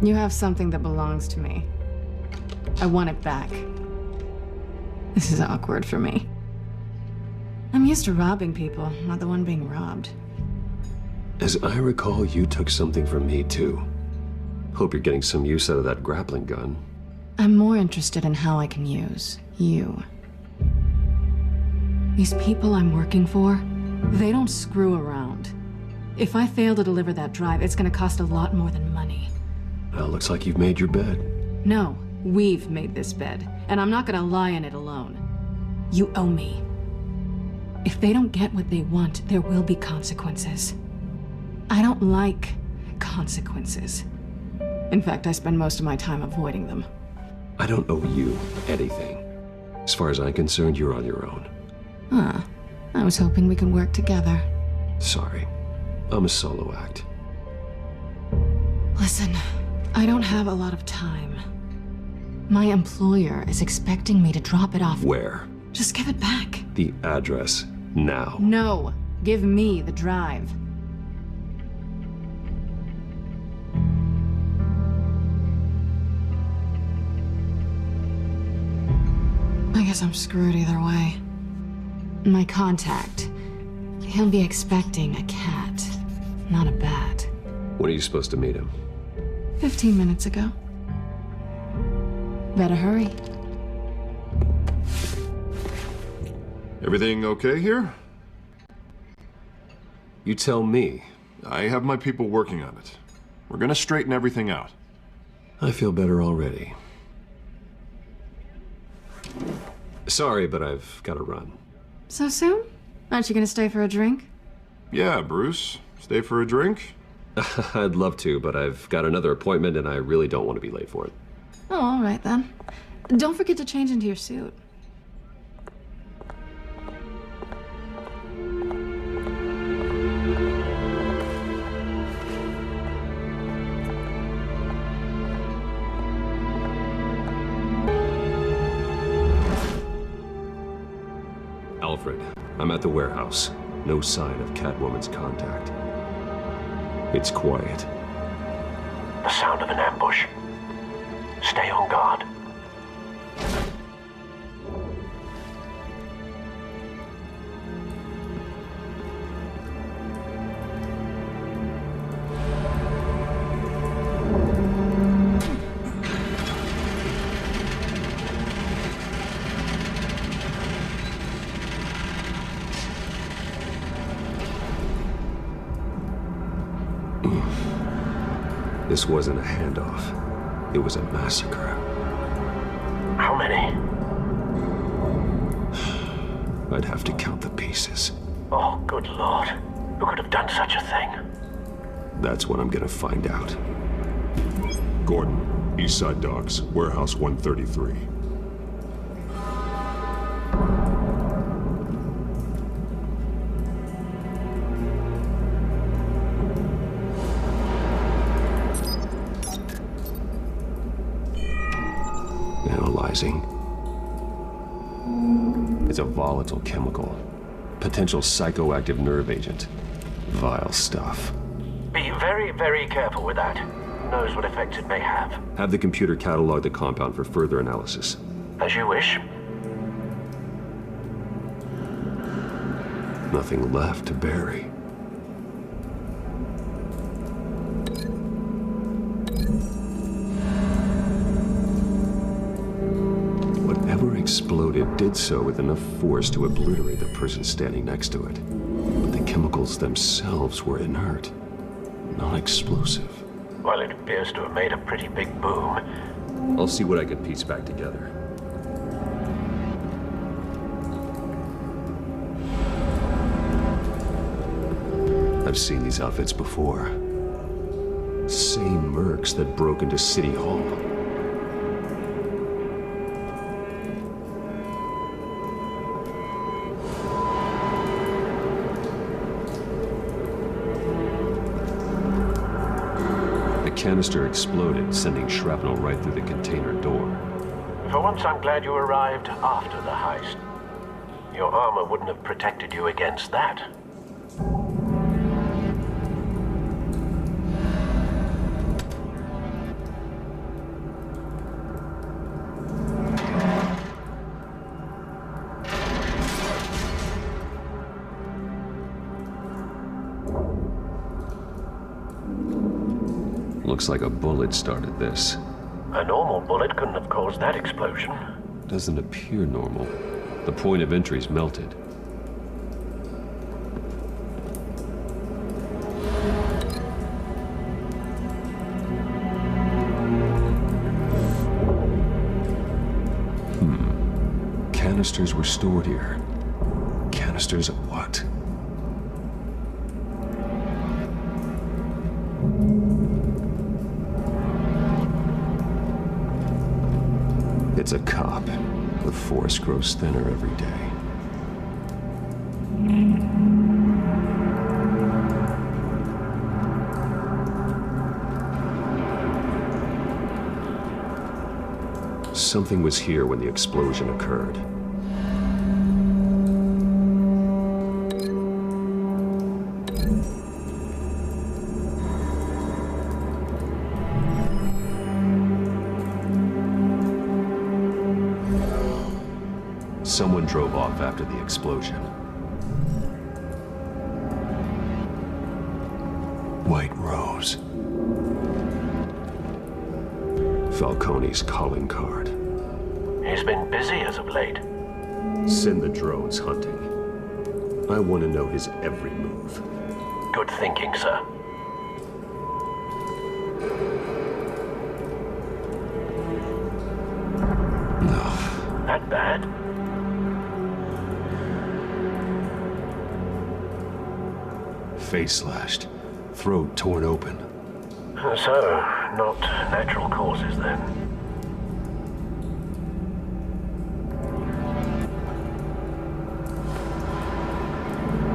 You have something that belongs to me. I want it back. This is awkward for me. I'm used to robbing people, not the one being robbed. As I recall, you took something from me, too. Hope you're getting some use out of that grappling gun. I'm more interested in how I can use you. These people I'm working for, they don't screw around. If I fail to deliver that drive, it's gonna cost a lot more than money. Well, looks like you've made your bed. No, we've made this bed, and I'm not gonna lie in it alone. You owe me. If they don't get what they want, there will be consequences. I don't like consequences. In fact, I spend most of my time avoiding them. I don't owe you anything. As far as I'm concerned, you're on your own. Huh. I was hoping we could work together. Sorry. I'm a solo act. Listen, I don't have a lot of time. My employer is expecting me to drop it off. Where? Just give it back. The address, now. No. Give me the drive. I guess I'm screwed either way. My contact, he'll be expecting a cat, not a bat. When are you supposed to meet him? 15 minutes ago. Better hurry. Everything okay here? You tell me. I have my people working on it. We're gonna straighten everything out. I feel better already. Sorry, but I've got to run. So soon? Aren't you gonna stay for a drink? Yeah, Bruce. Stay for a drink? I'd love to, but I've got another appointment and I really don't want to be late for it. Oh, all right then. Don't forget to change into your suit. Alfred, I'm at the warehouse. No sign of Catwoman's contact. It's quiet. The sound of an ambush. Stay on guard. This wasn't a handoff. It was a massacre. How many? I'd have to count the pieces. Oh, good Lord. Who could have done such a thing? That's what I'm gonna find out. Gordon, Eastside Docks, Warehouse 133. Analyzing. It's a volatile chemical. Potential psychoactive nerve agent. Vile stuff. Be very, very careful with that. Who knows what effect it may have. Have the computer catalog the compound for further analysis. As you wish. Nothing left to bury. Whatever exploded did so with enough force to obliterate the person standing next to it. But the chemicals themselves were inert, not explosive. Well, it appears to have made a pretty big boom. I'll see what I can piece back together. I've seen these outfits before. Same mercs that broke into City Hall. The canister exploded, sending shrapnel right through the container door. For once, I'm glad you arrived after the heist. Your armor wouldn't have protected you against that. Looks like a bullet started this. A normal bullet couldn't have caused that explosion. Doesn't appear normal. The point of entry's melted. Canisters were stored here. Canisters of what? It's a cop. The force grows thinner every day. Something was here when the explosion occurred. Someone drove off after the explosion. White Rose. Falcone's calling card. He's been busy as of late. Send the drones hunting. I want to know his every move. Good thinking, sir. No. That bad? Face slashed, throat torn open. So, not natural causes then.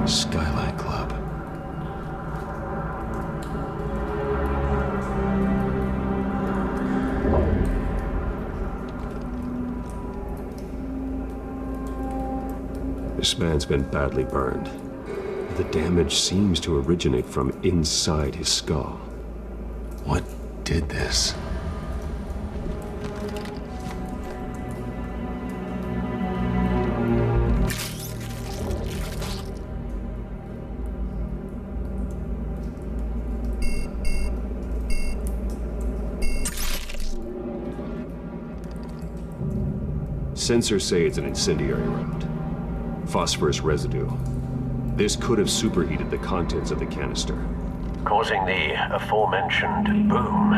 Skyline Club. This man's been badly burned. The damage seems to originate from inside his skull. What did this? Sensors say it's an incendiary round. Phosphorus residue. This could have superheated the contents of the canister, causing the aforementioned boom.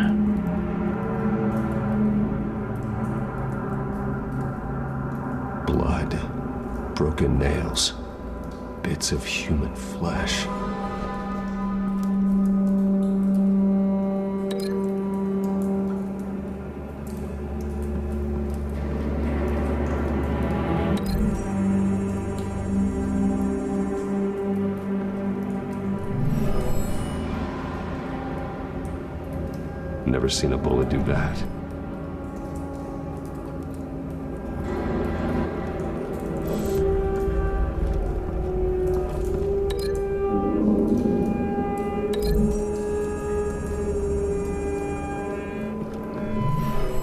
Blood, broken nails, bits of human flesh. Never seen a bullet do that.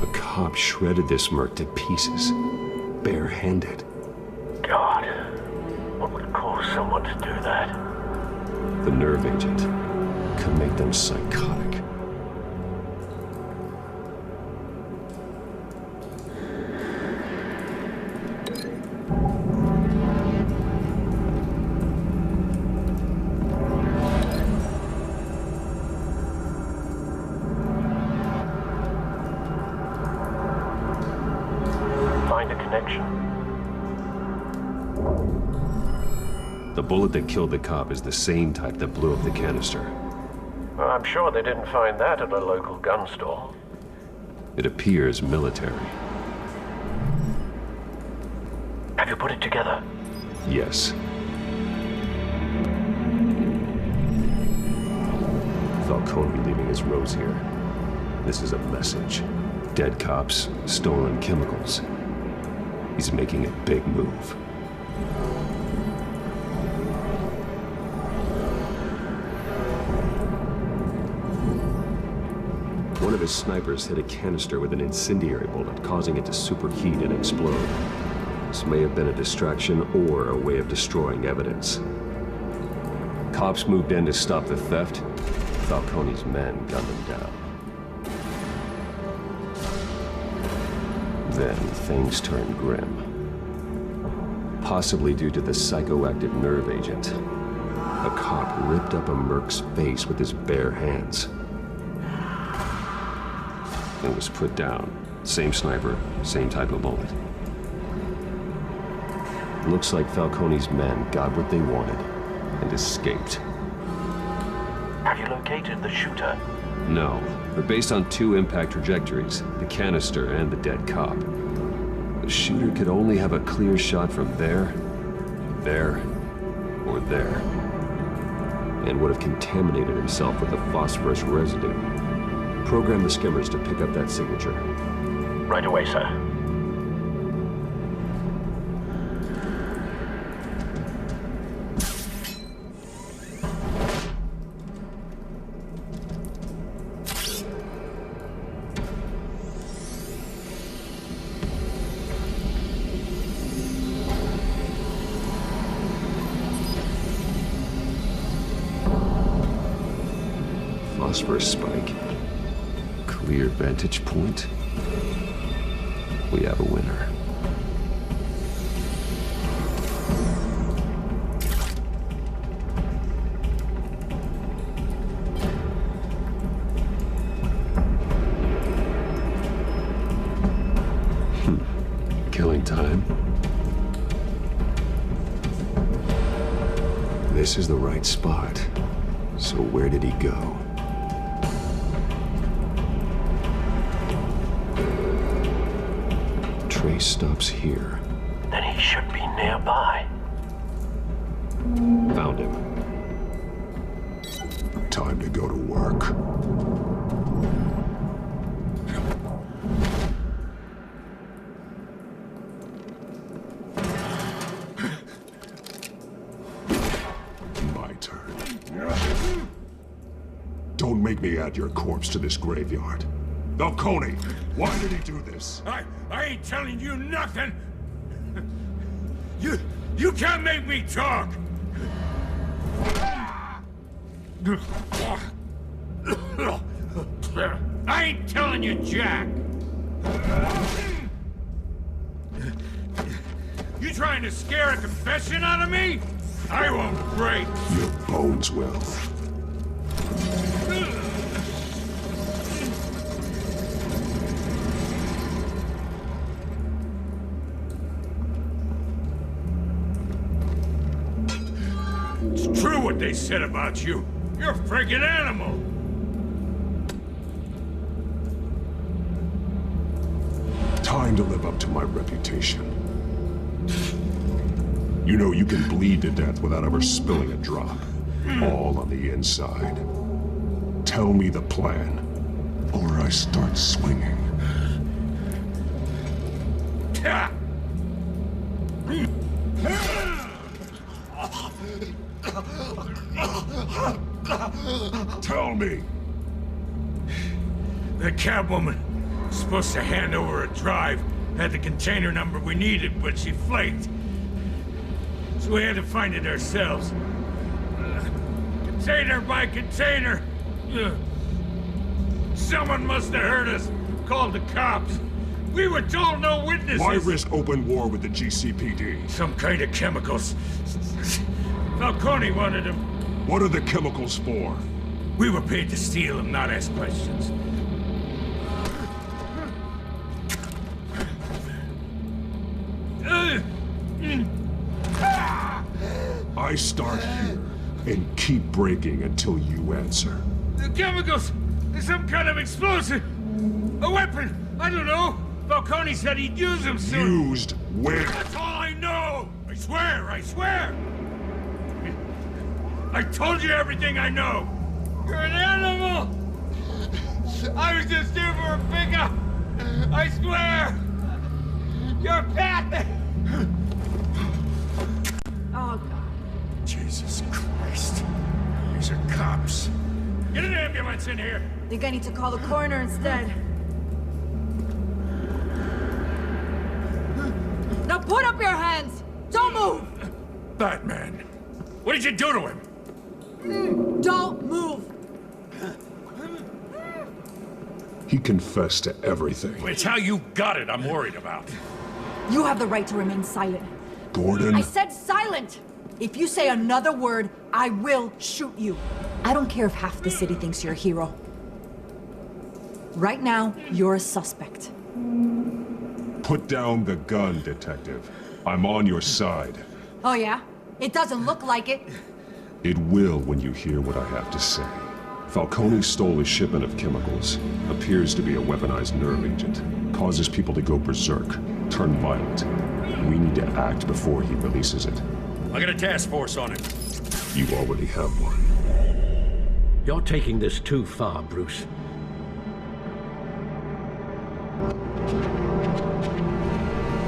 A cop shredded this merc to pieces, bare-handed. God, what would cause someone to do that? The nerve agent could make them psychotic. The bullet that killed the cop is the same type that blew up the canister. Well, I'm sure they didn't find that at a local gun store. It appears military. Have you put it together? Yes. Falcone leaving his rose here. This is a message. Dead cops, stolen chemicals. He's making a big move. One of his snipers hit a canister with an incendiary bullet, causing it to superheat and explode. This may have been a distraction or a way of destroying evidence. Cops moved in to stop the theft. Falcone's men gunned him down. Then things turned grim. Possibly due to the psychoactive nerve agent. A cop ripped up a merc's face with his bare hands. And was put down. Same sniper, same type of bullet. Looks like Falcone's men got what they wanted and escaped. Have you located the shooter? No, but based on two impact trajectories, the canister and the dead cop, the shooter could only have a clear shot from there, or there, and would have contaminated himself with the phosphorus residue. Program the skimmers to pick up that signature. Right away, sir. Phosphorus spike. Clear vantage point. We have a winner. Killing time. This is the right spot. So where did he go? Trace stops here. Then he should be nearby. Found him. Time to go to work. My turn. Don't make me add your corpse to this graveyard. Falcone, why did he do this? I ain't telling you nothing! You can't make me talk! I ain't telling you, Jack! You trying to scare a confession out of me? I won't break! Your bones will. It's true what they said about you. You're a friggin' animal. Time to live up to my reputation. You know you can bleed to death without ever spilling a drop. All on the inside. Tell me the plan, or I start swinging. Tell me! The Catwoman was supposed to hand over a drive, had the container number we needed, but she flaked. So we had to find it ourselves. Container by container. Someone must have heard us, called the cops. We were told no witnesses. Why risk open war with the GCPD? Some kind of chemicals. Falcone wanted them. What are the chemicals for? We were paid to steal them, not ask questions. I start here and keep breaking until you answer. The chemicals! There's some kind of explosive! A weapon! I don't know! Falcone said he'd use them soon! Used when? That's all I know! I swear, I swear! I told you everything I know! You're an animal! I was just here for a pickup! I swear! You're a pet! Oh, God. Jesus Christ. These are cops. Get an ambulance in here! Think I need to call the coroner instead. Now put up your hands! Don't move! Batman, what did you do to him? Don't move! He confessed to everything. It's how you got it I'm worried about. You have the right to remain silent. Gordon? I said silent! If you say another word, I will shoot you. I don't care if half the city thinks you're a hero. Right now, you're a suspect. Put down the gun, Detective. I'm on your side. Oh yeah? It doesn't look like it. It will when you hear what I have to say. Falcone stole a shipment of chemicals. Appears to be a weaponized nerve agent. Causes people to go berserk, turn violent. We need to act before he releases it. I got a task force on it. You already have one. You're taking this too far, Bruce.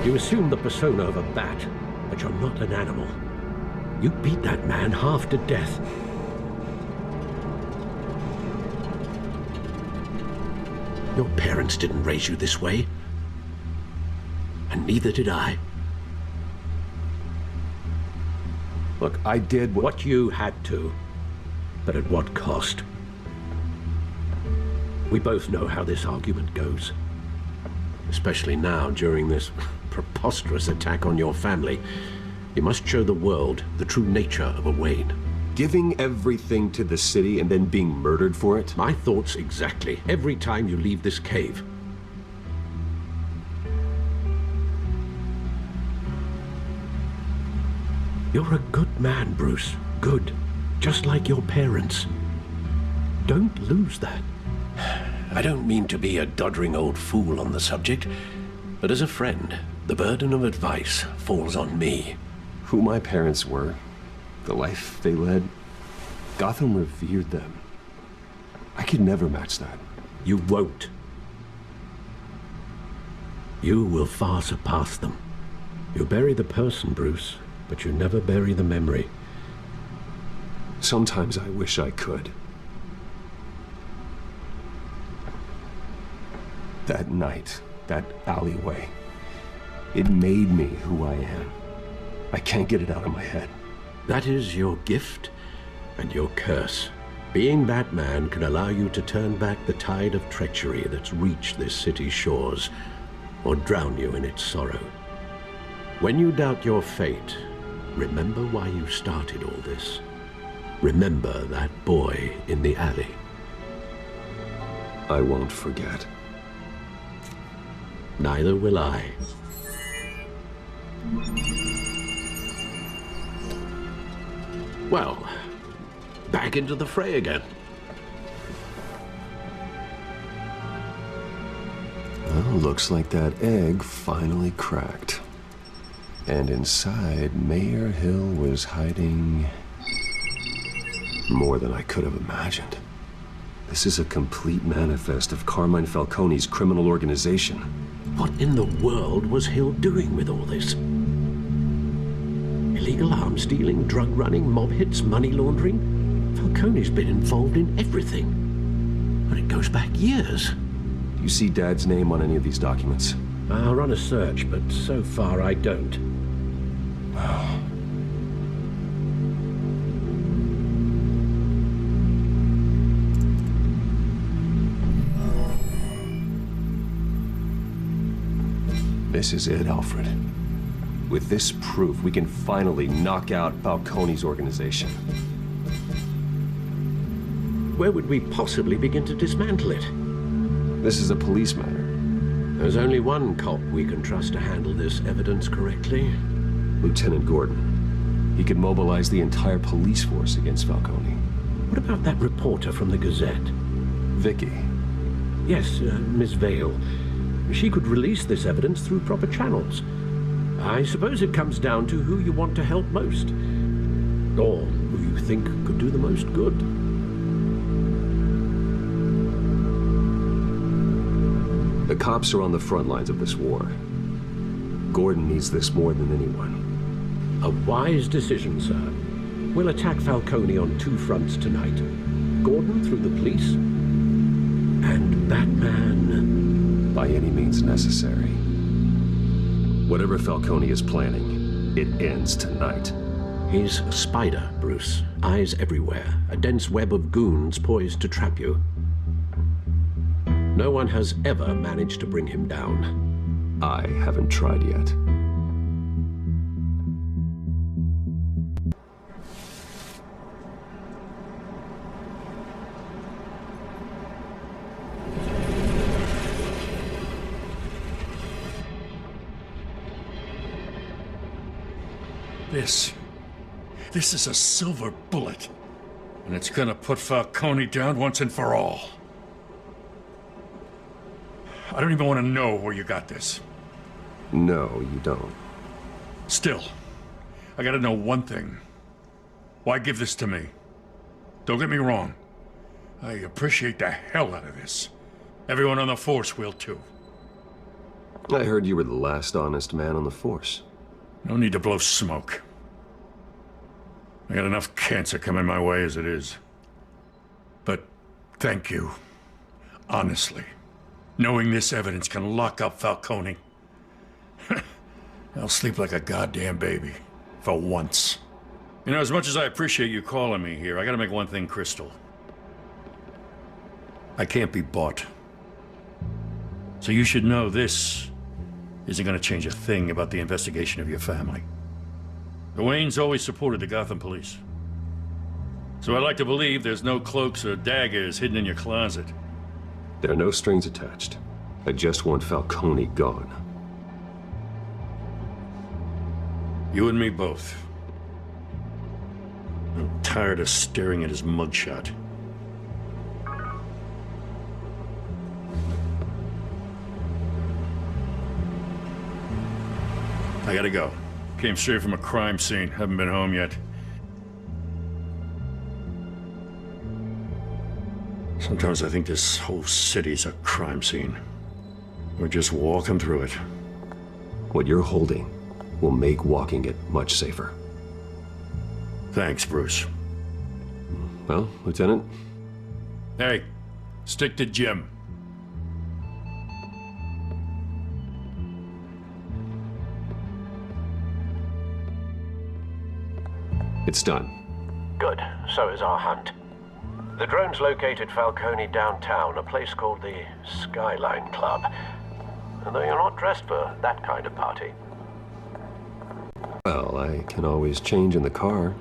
You assume the persona of a bat, but you're not an animal. You beat that man half to death. Your parents didn't raise you this way. And neither did I. Look, I did what you had to, but at what cost? We both know how this argument goes. Especially now, during this preposterous attack on your family. You must show the world the true nature of a Wayne. Giving everything to the city and then being murdered for it? My thoughts exactly. Every time you leave this cave. You're a good man, Bruce. Good. Just like your parents. Don't lose that. I don't mean to be a doddering old fool on the subject, but as a friend, the burden of advice falls on me. Who my parents were, the life they led, Gotham revered them. I could never match that. You won't. You will far surpass them. You bury the person, Bruce, but you never bury the memory. Sometimes I wish I could. That night, that alleyway, it made me who I am. I can't get it out of my head. That is your gift and your curse. Being Batman can allow you to turn back the tide of treachery that's reached this city's shores, or drown you in its sorrow. When you doubt your fate, remember why you started all this. Remember that boy in the alley. I won't forget. Neither will I. Well, back into the fray again. Well, looks like that egg finally cracked. And inside, Mayor Hill was hiding more than I could have imagined. This is a complete manifest of Carmine Falcone's criminal organization. What in the world was Hill doing with all this? Illegal arms dealing, drug running, mob hits, money laundering? Falcone's been involved in everything. And it goes back years. Do you see Dad's name on any of these documents? I'll run a search, but so far I don't. This is it, Alfred. With this proof, we can finally knock out Falcone's organization. Where would we possibly begin to dismantle it? This is a police matter. There's only one cop we can trust to handle this evidence correctly. Lieutenant Gordon. He could mobilize the entire police force against Falcone. What about that reporter from the Gazette? Vicky. Yes, Miss Vale. She could release this evidence through proper channels. I suppose it comes down to who you want to help most. Or who you think could do the most good. The cops are on the front lines of this war. Gordon needs this more than anyone. A wise decision, sir. We'll attack Falcone on 2 fronts tonight. Gordon through the police, and Batman... by any means necessary. Whatever Falcone is planning, it ends tonight. He's a spider, Bruce. Eyes everywhere. A dense web of goons poised to trap you. No one has ever managed to bring him down. I haven't tried yet. This is a silver bullet. And it's gonna put Falcone down once and for all. I don't even want to know where you got this. No, you don't. Still, I gotta know one thing. Why give this to me? Don't get me wrong. I appreciate the hell out of this. Everyone on the Force will too. I heard you were the last honest man on the Force. No need to blow smoke. I got enough cancer coming my way as it is. But thank you. Honestly. Knowing this evidence can lock up Falcone. I'll sleep like a goddamn baby. For once. You know, as much as I appreciate you calling me here, I gotta make one thing crystal. I can't be bought. So you should know this isn't gonna change a thing about the investigation of your family. The Waynes always supported the Gotham police. So I'd like to believe there's no cloaks or daggers hidden in your closet. There are no strings attached. I just want Falcone gone. You and me both. I'm tired of staring at his mugshot. I gotta go. Came straight from a crime scene. Haven't been home yet. Sometimes I think this whole city's a crime scene. We're just walking through it. What you're holding will make walking it much safer. Thanks, Bruce. Well, Lieutenant? Hey, stick to Jim. It's done. Good. So is our hunt. The drones located Falcone downtown, a place called the Skyline Club. And though you're not dressed for that kind of party. Well, I can always change in the car.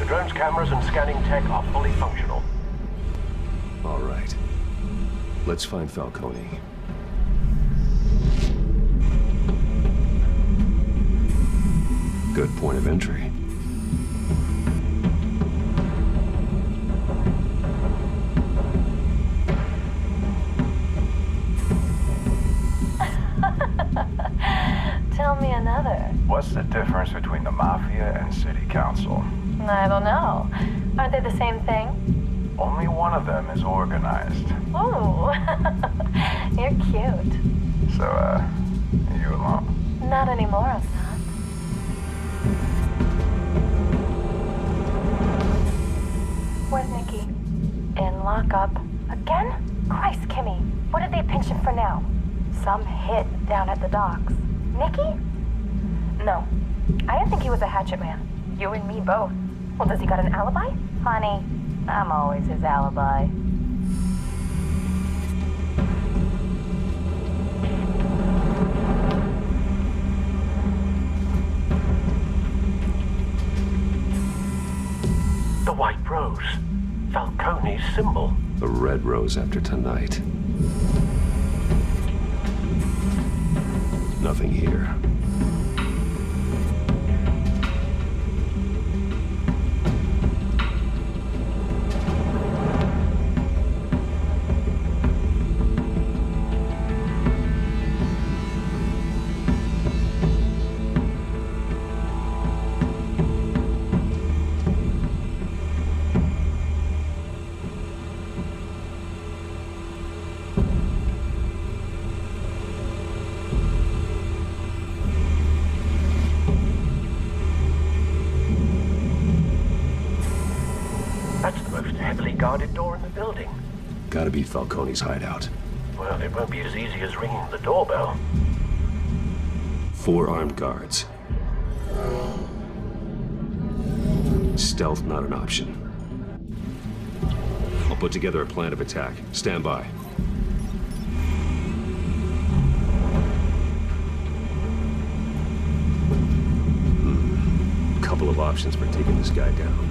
Drone's cameras and scanning tech are fully functional. All right. Let's find Falcone. Good point of entry. Tell me another. What's the difference between the Mafia and City Council? I don't know. Aren't they the same thing? Only one of them is organized. Ooh, you're cute. So, are you alone? Not anymore, I'm not. Where's Nikki? in lockup. Again? Christ, Kimmy, what did they pinch him for now? Some hit down at the docks. Nikki? No, I didn't think he was a hatchet man. You and me both. Well, does he got an alibi? Honey, I'm always his alibi. The white rose. Falcone's symbol. A red rose after tonight. Nothing here. Guarded door in the building. Gotta be Falcone's hideout. Well, it won't be as easy as ringing the doorbell. 4 armed guards. Stealth not an option. I'll put together a plan of attack. Stand by. Couple of options for taking this guy down.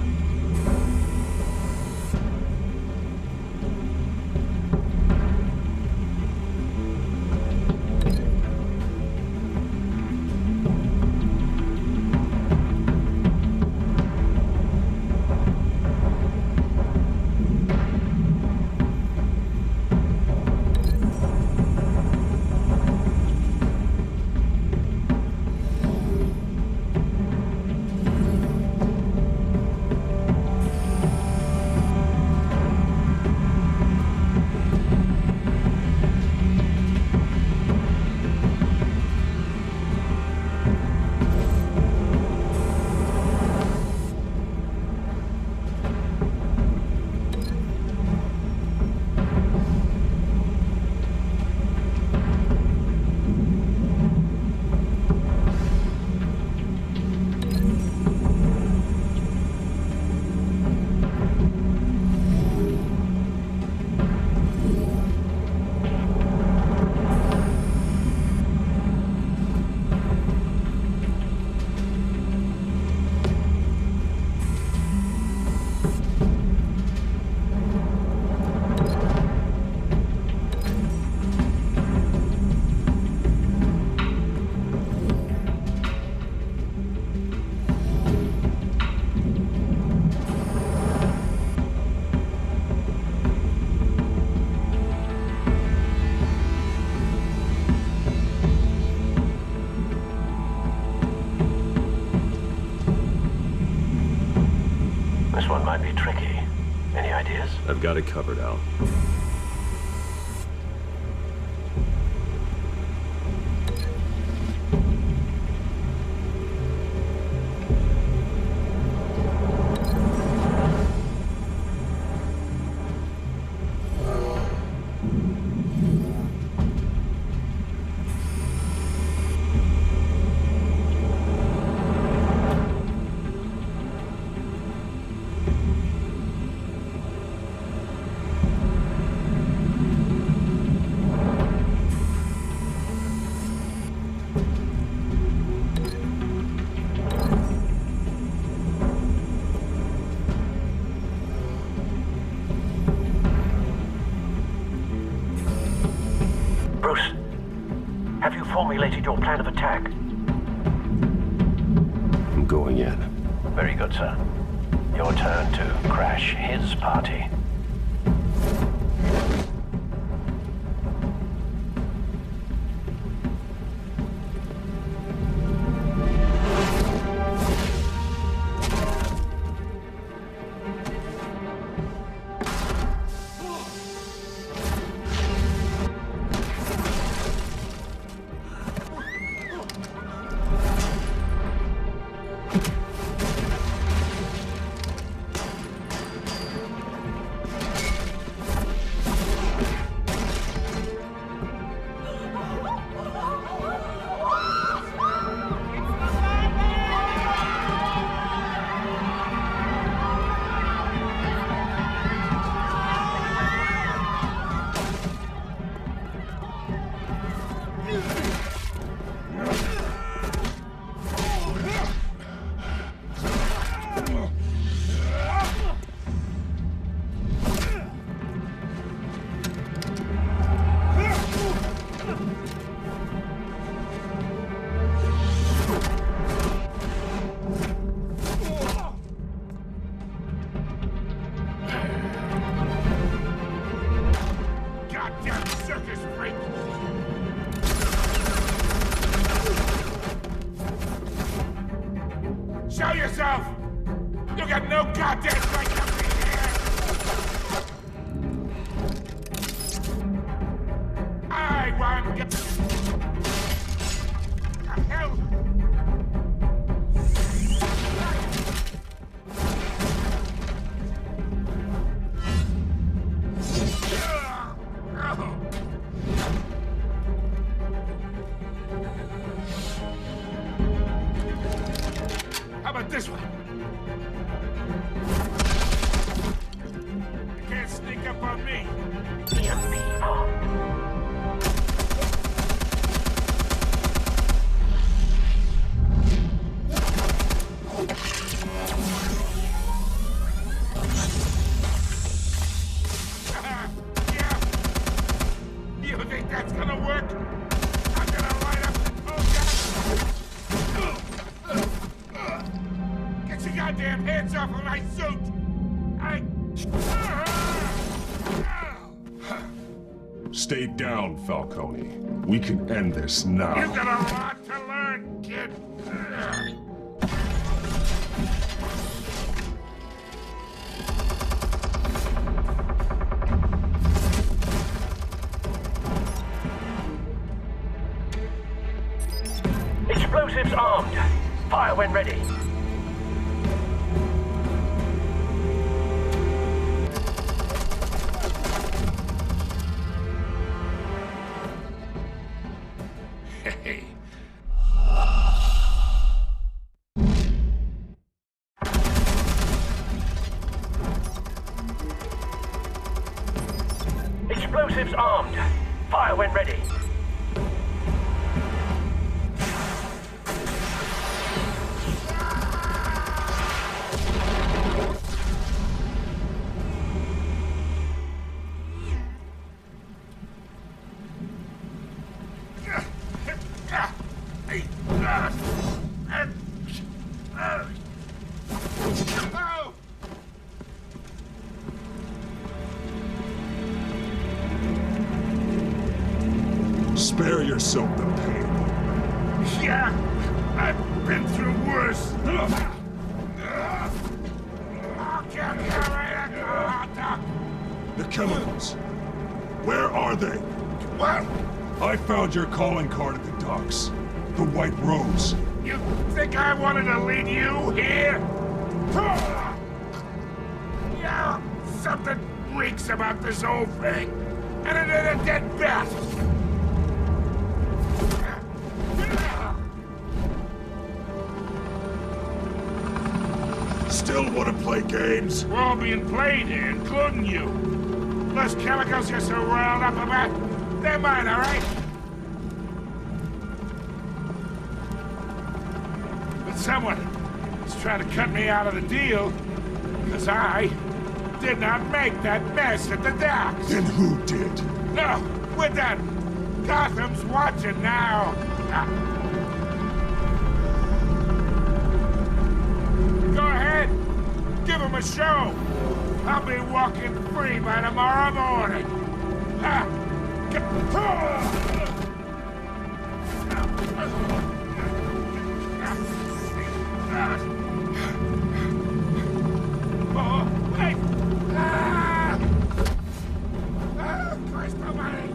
This one might be tricky. Any ideas? I've got it covered, Al. Formulated your plan of attack? I'm going in. Very good, sir. Your turn to crash his party. Show yourself! You got no goddamn right to be here! I want to get... The hell? How about this one? You can't sneak up on me. You think that's gonna work? I'm gonna light up the toga. Get your goddamn hands off of my suit! Stay down, Falcone. We can end this now. You've got a lot to learn, kid. Explosives armed. Fire when ready. Hey. Explosives armed. Fire when ready. Spare yourself the pain. Yeah, I've been through worse. The chemicals. Where are they? What? I found your calling card at the docks. The White Rose. You think I wanted to lead you here? Yeah, something reeks about this whole thing. And it ain't a dead bat. Still want to play games? We're all being played here, including you. Those chemicals you're so riled up about, they're mine, all right? But someone is trying to cut me out of the deal because I did not make that mess at the docks. Then who did? No, we're done. Gotham's watching now. Go ahead. Give him a show. I'll be walking free by tomorrow morning. Oh, wait! Christ almighty!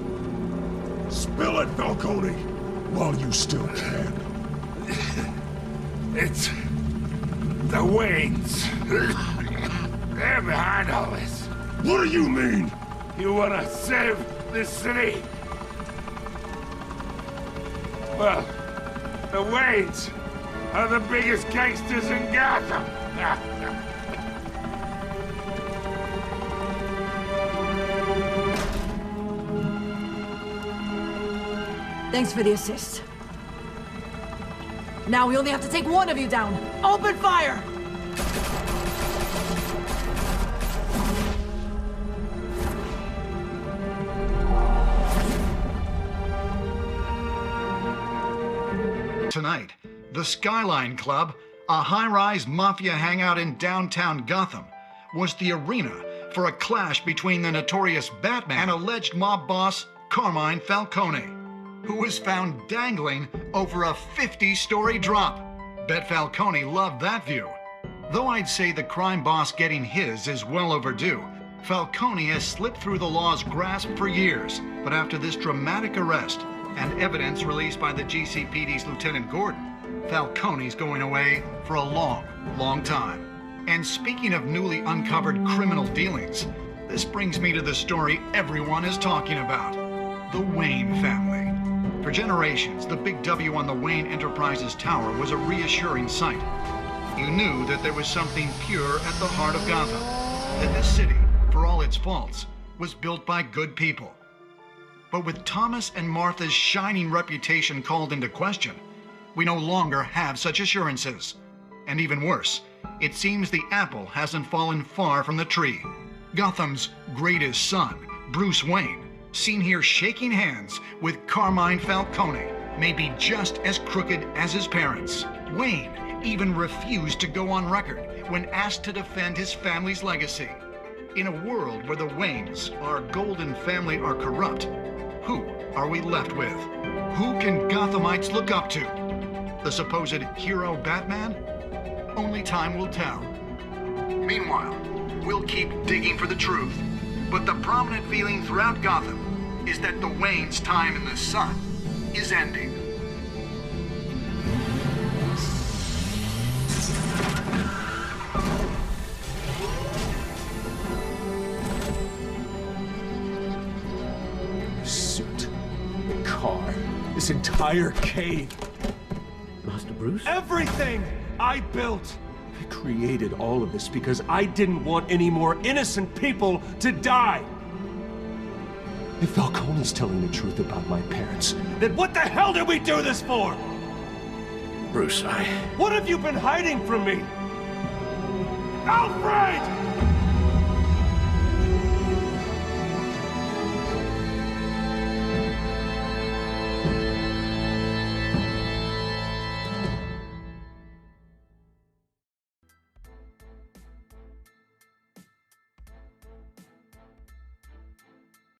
Spill it, Falcone, while you still can. It's the Waynes. They're behind all this. What do you mean? You want to save this city? Well, the Waynes are the biggest gangsters in Gotham. Thanks for the assist. Now we only have to take one of you down. Open fire! Tonight, the Skyline Club, a high-rise mafia hangout in downtown Gotham, was the arena for a clash between the notorious Batman and alleged mob boss Carmine Falcone, who was found dangling over a 50-story drop. Bet Falcone loved that view. Though I'd say the crime boss getting his is well overdue, Falcone has slipped through the law's grasp for years. But after this dramatic arrest and evidence released by the GCPD's Lieutenant Gordon, Falcone's going away for a long, long time. And speaking of newly uncovered criminal dealings, this brings me to the story everyone is talking about: the Wayne family. For generations, the big W on the Wayne Enterprises tower was a reassuring sight. You knew that there was something pure at the heart of Gotham, that this city, for all its faults, was built by good people. But with Thomas and Martha's shining reputation called into question, we no longer have such assurances. And even worse, it seems the apple hasn't fallen far from the tree. Gotham's greatest son, Bruce Wayne, seen here shaking hands with Carmine Falcone, may be just as crooked as his parents. Wayne even refused to go on record when asked to defend his family's legacy. In a world where the Waynes, our golden family, are corrupt, who are we left with? Who can Gothamites look up to? The supposed hero Batman? Only time will tell. Meanwhile, we'll keep digging for the truth, but the prominent feeling throughout Gotham is that the Waynes' time in the sun is ending. The suit, the car, this entire cave. Master Bruce? Everything I built! I created all of this because I didn't want any more innocent people to die! If Falcone's telling the truth about my parents, then what the hell did we do this for? Bruce, What have you been hiding from me? Alfred!